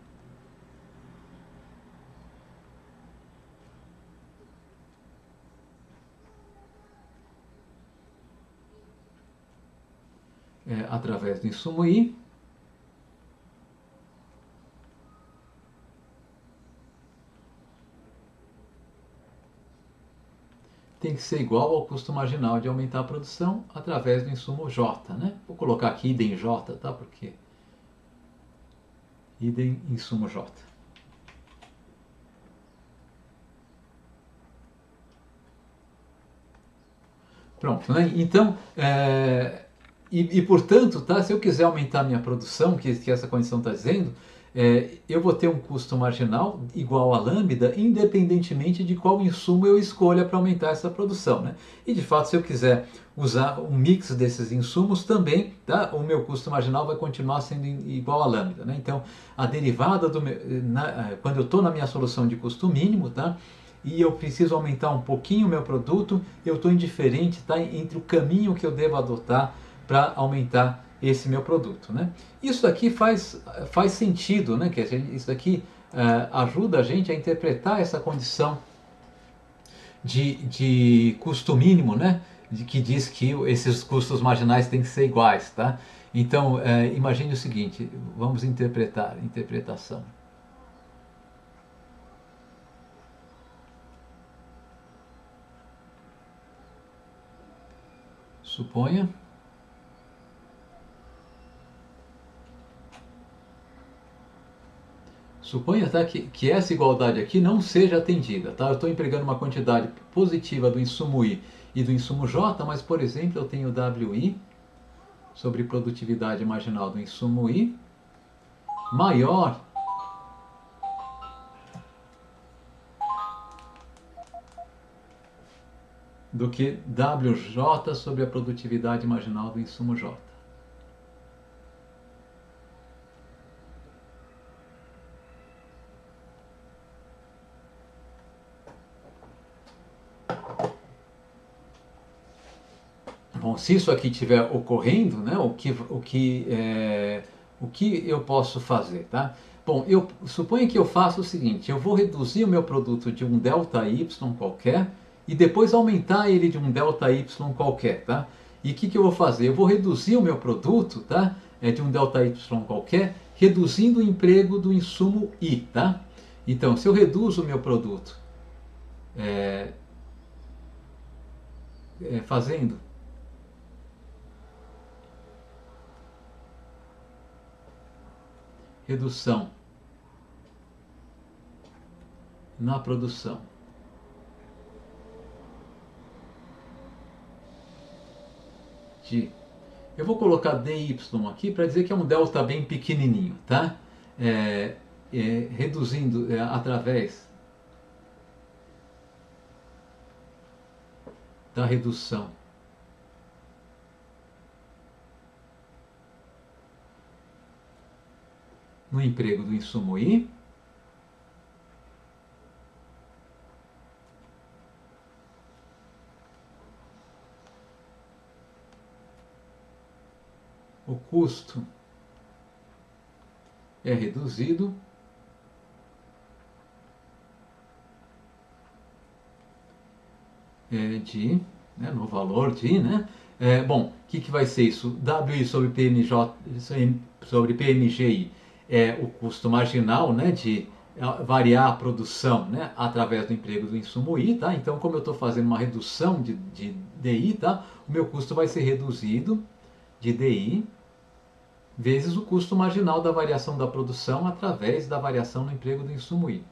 através do insumo I, tem que ser igual ao custo marginal de aumentar a produção através do insumo J, né? Vou colocar aqui idem J, tá? Porque idem insumo J. Pronto, né? Então, portanto, tá? Se eu quiser aumentar a minha produção, que essa condição está dizendo, eu vou ter um custo marginal igual a lambda, independentemente de qual insumo eu escolha para aumentar essa produção, né? E de fato, se eu quiser usar um mix desses insumos também, tá? O meu custo marginal vai continuar sendo igual a lambda, né? Então, a derivada quando eu estou na minha solução de custo mínimo, tá? E eu preciso aumentar um pouquinho o meu produto, eu estou indiferente, tá? Entre o caminho que eu devo adotar para aumentar esse meu produto, né? Isso aqui faz sentido, né? Que isso aqui ajuda a gente a interpretar essa condição de custo mínimo, né? Que diz que esses custos marginais têm que ser iguais, tá? Então, imagine o seguinte, vamos interpretação. Suponha, tá, que essa igualdade aqui não seja atendida. Tá? Eu estou empregando uma quantidade positiva do insumo I e do insumo J, mas, por exemplo, eu tenho WI sobre produtividade marginal do insumo I maior do que WJ sobre a produtividade marginal do insumo J. Bom, se isso aqui estiver ocorrendo, né, o que eu posso fazer, tá? Bom, eu suponho que eu faça o seguinte, eu vou reduzir o meu produto de um ΔY qualquer e depois aumentar ele de um ΔY qualquer, tá? E o que eu vou fazer? Eu vou reduzir o meu produto, tá? De um ΔY qualquer, reduzindo o emprego do insumo I, tá? Então, se eu reduzo o meu produto fazendo redução na produção eu vou colocar DY aqui para dizer que é um delta bem pequenininho, tá? Reduzindo através da redução no emprego do insumo I, o custo é reduzido no valor de, né? Bom, o que vai ser isso? WI sobre PMJ sobre PMGI é o custo marginal, né, de variar a produção, né, através do emprego do insumo I, tá? Então, como eu estou fazendo uma redução de DI, tá? O meu custo vai ser reduzido de DI vezes o custo marginal da variação da produção através da variação no emprego do insumo I.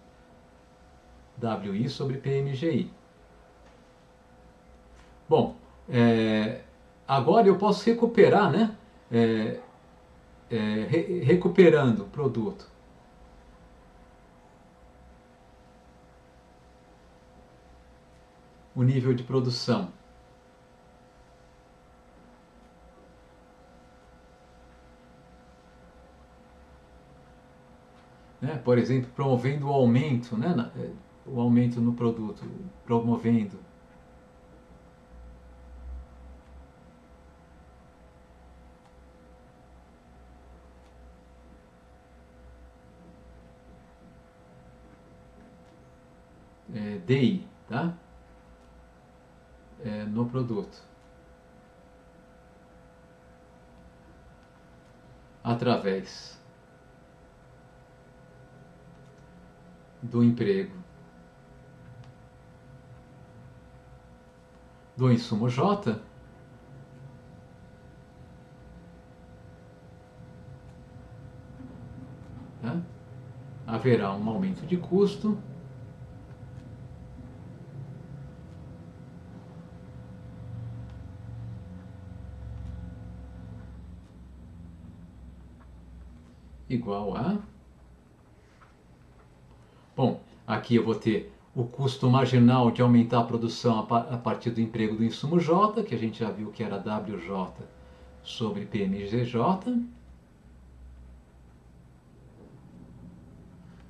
WI sobre PMGI. Bom, agora eu posso recuperar, né, recuperando o produto. O nível de produção. Né? Por exemplo, promovendo o aumento, né? O aumento no produto, promovendo. DI, tá? No produto. Através do emprego do insumo J, tá? Haverá um aumento de custo igual a... Bom, aqui eu vou ter o custo marginal de aumentar a produção a partir do emprego do insumo J, que a gente já viu que era WJ sobre PMGJ,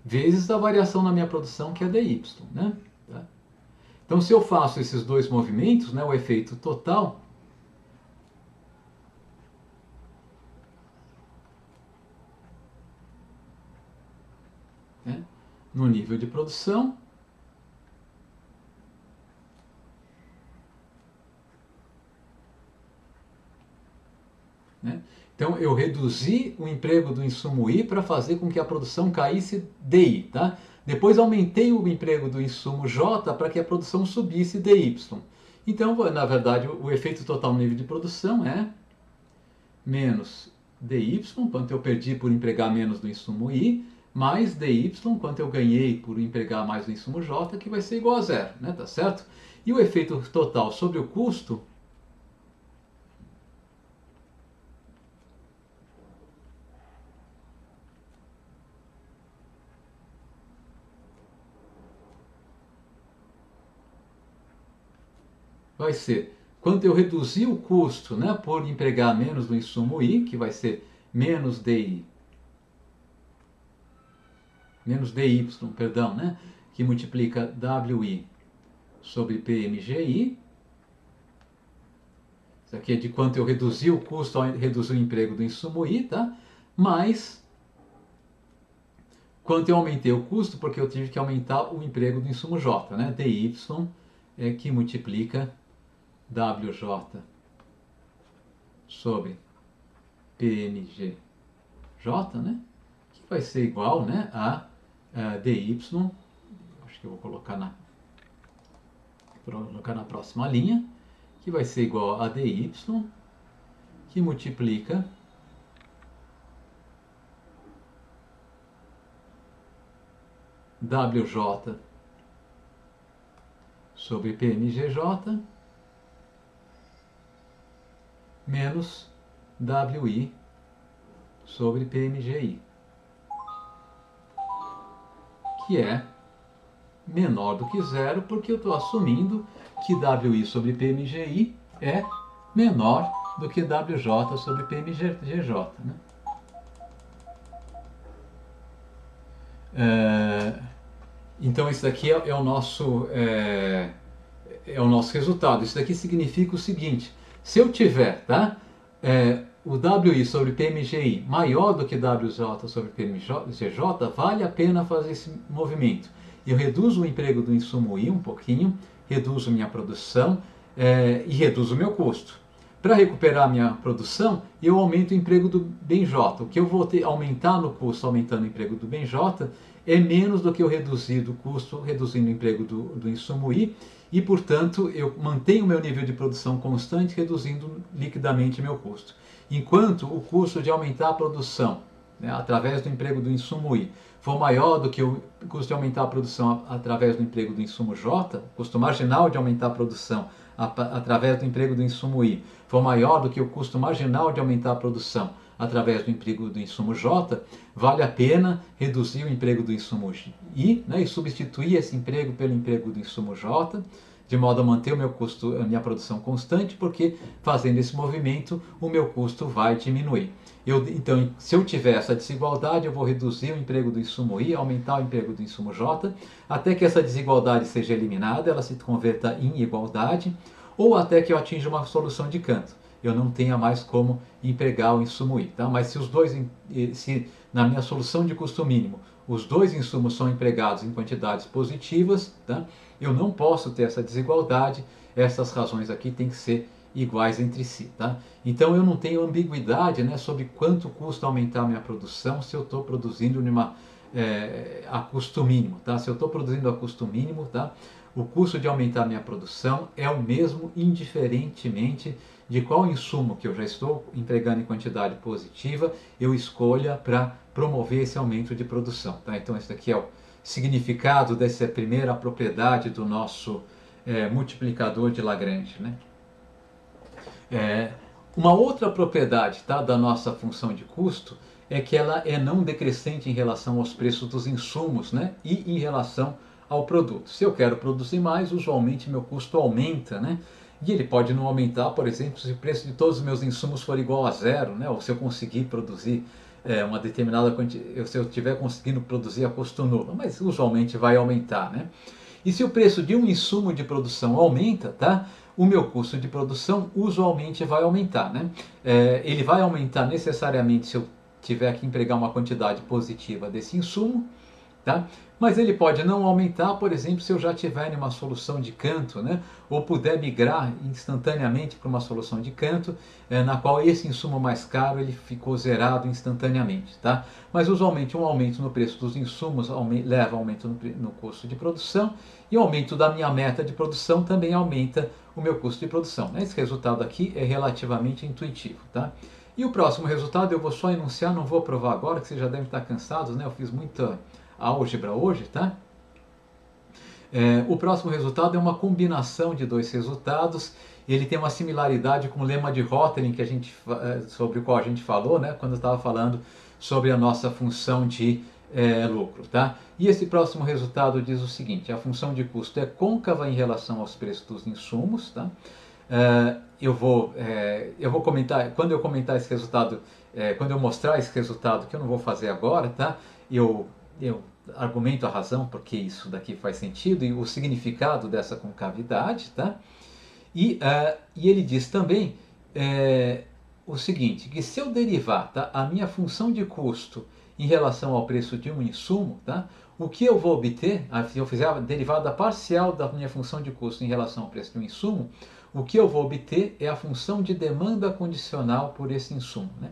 vezes a variação na minha produção, que é DY, né? Tá? Então, se eu faço esses dois movimentos, né, o efeito total, né, no nível de produção, né? Então, eu reduzi o emprego do insumo I para fazer com que a produção caísse DI, tá? Depois aumentei o emprego do insumo J para que a produção subisse DY. Então, na verdade, o efeito total no nível de produção é menos DY, quanto eu perdi por empregar menos do insumo I, mais DY, quanto eu ganhei por empregar mais do insumo J, que vai ser igual a zero, né? Tá certo? E o efeito total sobre o custo vai ser quanto eu reduzi o custo, né, por empregar menos do insumo I, que vai ser menos DI, menos DY, perdão, né, que multiplica WI sobre PMGI. Isso aqui é de quanto eu reduzi o custo ao reduzir o emprego do insumo I, tá? Mais quanto eu aumentei o custo, porque eu tive que aumentar o emprego do insumo J, né? DY que multiplica WJ sobre PMGJ, né? Que vai ser igual, né, a DY, acho que eu vou colocar na próxima linha, que vai ser igual a DY, que multiplica WJ sobre PMGJ menos WI sobre PMGI, que é menor do que zero, porque eu estou assumindo que WI sobre PMGI é menor do que WJ sobre PMGJ, né? Então isso daqui é o nosso resultado. Isso daqui significa o seguinte: se eu tiver, tá, o WI sobre PMGI maior do que WJ sobre PMGJ, vale a pena fazer esse movimento. Eu reduzo o emprego do insumo I um pouquinho, reduzo minha produção e reduzo o meu custo. Para recuperar minha produção, eu aumento o emprego do bem J. O que eu vou aumentar no custo aumentando o emprego do bem J é menos do que eu reduzir do custo reduzindo o emprego do insumo I, e, portanto, eu mantenho o meu nível de produção constante, reduzindo liquidamente meu custo. Enquanto o custo de aumentar a produção, né, através do emprego do insumo I, for maior do que o custo de aumentar a produção através do emprego do insumo J, o custo marginal de aumentar a produção através do emprego do insumo I, for maior do que o custo marginal de aumentar a produção através do emprego do insumo J, vale a pena reduzir o emprego do insumo I, né, e substituir esse emprego pelo emprego do insumo J, de modo a manter o meu custo, a minha produção constante, porque fazendo esse movimento o meu custo vai diminuir. Então, se eu tiver essa desigualdade, eu vou reduzir o emprego do insumo I, aumentar o emprego do insumo J, até que essa desigualdade seja eliminada, ela se converta em igualdade, ou até que eu atinja uma solução de Cantor. Eu não tenha mais como empregar o insumo I. Tá? Mas se na minha solução de custo mínimo os dois insumos são empregados em quantidades positivas, tá? Eu não posso ter essa desigualdade, essas razões aqui têm que ser iguais entre si. Tá? Então eu não tenho ambiguidade, né, sobre quanto custa aumentar a minha produção se eu estou produzindo a custo mínimo. Tá? Se eu estou produzindo a custo mínimo, tá? O custo de aumentar a minha produção é o mesmo indiferentemente de qual insumo que eu já estou empregando em quantidade positiva eu escolha para promover esse aumento de produção. Tá? Então esse aqui é o significado dessa primeira propriedade do nosso multiplicador de Lagrange. Né? Uma outra propriedade, tá, da nossa função de custo é que ela é não decrescente em relação aos preços dos insumos, né, e em relação ao produto. Se eu quero produzir mais, usualmente meu custo aumenta, né? E ele pode não aumentar, por exemplo, se o preço de todos os meus insumos for igual a zero, né? Ou se eu conseguir produzir uma determinada quantidade, se eu estiver conseguindo produzir a custo nulo, mas usualmente vai aumentar, né? E se o preço de um insumo de produção aumenta, tá? O meu custo de produção usualmente vai aumentar, né? Ele vai aumentar necessariamente se eu tiver que empregar uma quantidade positiva desse insumo, tá? Mas ele pode não aumentar, por exemplo, se eu já tiver em uma solução de Cantor, né? Ou puder migrar instantaneamente para uma solução de Cantor, na qual esse insumo mais caro ele ficou zerado instantaneamente. Tá? Mas usualmente um aumento no preço dos insumos leva a aumento no custo de produção, e o aumento da minha meta de produção também aumenta o meu custo de produção. Esse resultado aqui é relativamente intuitivo. Tá? E o próximo resultado eu vou só enunciar, não vou provar agora, que vocês já devem estar cansados, né? Eu fiz muita álgebra hoje, tá? O próximo resultado é uma combinação de dois resultados. Ele tem uma similaridade com o lema de Hotelling sobre o qual a gente falou, né? Quando eu estava falando sobre a nossa função de lucro, tá? E esse próximo resultado diz o seguinte: a função de custo é côncava em relação aos preços dos insumos, tá? Eu vou comentar, quando eu comentar esse resultado, quando eu mostrar esse resultado, que eu não vou fazer agora, tá? Eu argumento a razão porque isso daqui faz sentido e o significado dessa concavidade, tá? E ele diz também o seguinte, que se eu derivar, tá, a minha função de custo em relação ao preço de um insumo, tá, o que eu vou obter, se eu fizer a derivada parcial da minha função de custo em relação ao preço de um insumo, o que eu vou obter é a função de demanda condicional por esse insumo, né?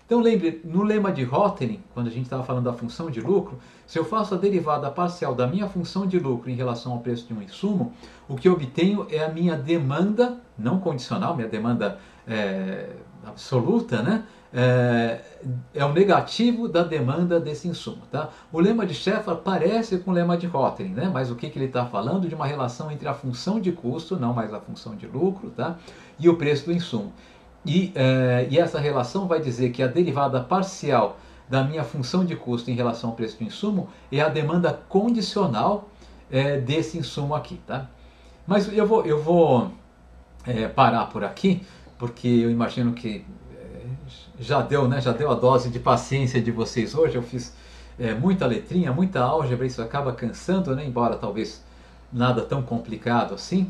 Então lembre, no lema de Hotelling, quando a gente estava falando da função de lucro, se eu faço a derivada parcial da minha função de lucro em relação ao preço de um insumo, o que eu obtenho é a minha demanda não condicional, minha demanda absoluta, né? É o negativo da demanda desse insumo. Tá? O lema de Sheffer parece com o lema de Hotelling, né? Mas o que ele está falando? De uma relação entre a função de custo, não mais a função de lucro, tá? E o preço do insumo. E essa relação vai dizer que a derivada parcial da minha função de custo em relação ao preço do insumo é a demanda condicional desse insumo aqui. Tá? Mas eu vou parar por aqui, porque eu imagino que já deu, né? Já deu a dose de paciência de vocês hoje. Eu fiz muita letrinha, muita álgebra, isso acaba cansando, né? Embora talvez nada tão complicado assim.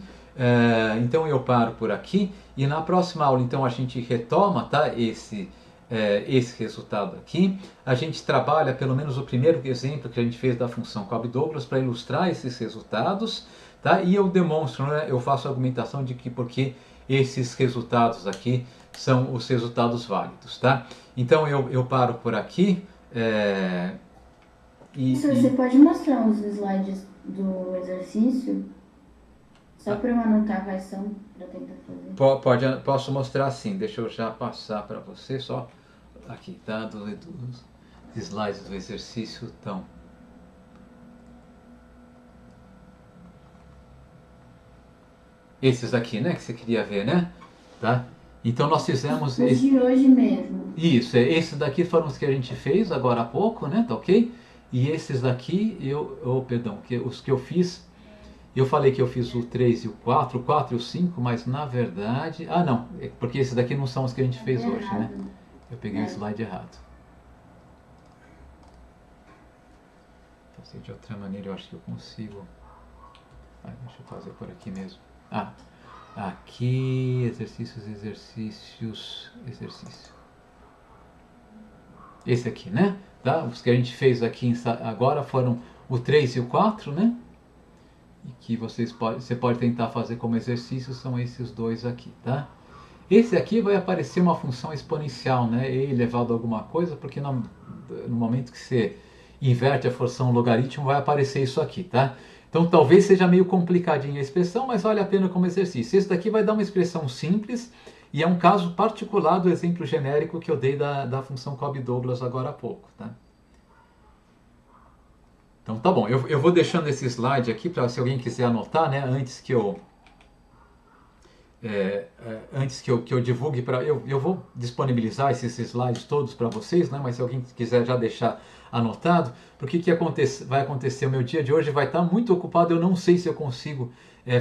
Então eu paro por aqui e na próxima aula então a gente retoma, tá, esse resultado aqui. A gente trabalha pelo menos o primeiro exemplo que a gente fez da função Cobb-Douglas para ilustrar esses resultados, tá? E eu demonstro, né, eu faço a argumentação de que porque esses resultados aqui são os resultados válidos, tá? Então eu paro por aqui. Você pode mostrar os slides do exercício? Só para eu anotar quais são, para tentar fazer. Posso mostrar sim, deixa eu já passar para você, só aqui, tá? Dos slides do exercício estão. Esses aqui, né, que você queria ver, né? Tá? Então nós fizemos os de hoje mesmo. Isso, esses daqui foram os que a gente fez agora há pouco, né? Tá ok? E esses daqui, os que eu fiz, eu falei que eu fiz o 3 e o 4 e o 5, mas na verdade... Ah, não, porque esses daqui não são os que a gente fez hoje, né? Eu peguei o slide errado. Fazer de outra maneira, eu acho que eu consigo... deixa eu fazer por aqui mesmo. Aqui, exercícios. Esse aqui, né? Tá? Os que a gente fez aqui agora foram o 3 e o 4, né? E que você pode tentar fazer como exercício, são esses dois aqui, tá? Esse aqui vai aparecer uma função exponencial, né? E elevado a alguma coisa, porque no momento que você inverte a função logaritmo, vai aparecer isso aqui, tá? Então talvez seja meio complicadinha a expressão, mas vale a pena como exercício. Esse daqui vai dar uma expressão simples e é um caso particular do exemplo genérico que eu dei da função Cobb-Douglas agora há pouco, tá? Então tá bom, eu vou deixando esse slide aqui para se alguém quiser anotar, né, antes que eu divulgue eu vou disponibilizar esses slides todos para vocês, né, mas se alguém quiser já deixar anotado, porque vai acontecer, o meu dia de hoje vai estar muito ocupado, eu não sei se eu consigo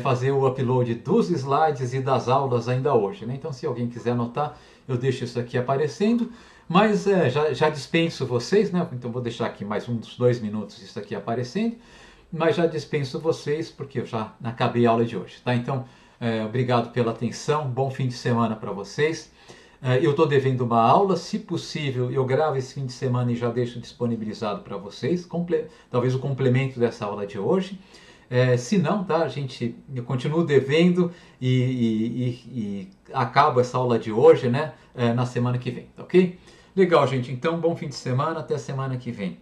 fazer o upload dos slides e das aulas ainda hoje, né? Então se alguém quiser anotar, eu deixo isso aqui aparecendo. Mas já dispenso vocês, né? Então vou deixar aqui mais uns 2 minutos isso aqui aparecendo. Mas já dispenso vocês porque eu já acabei a aula de hoje, tá? Então, obrigado pela atenção, bom fim de semana para vocês. Eu estou devendo uma aula, se possível eu gravo esse fim de semana e já deixo disponibilizado para vocês, talvez o complemento dessa aula de hoje. Se não, tá, eu continuo devendo e acabo essa aula de hoje, né, na semana que vem, tá ok? Legal, gente. Então, bom fim de semana. Até semana que vem.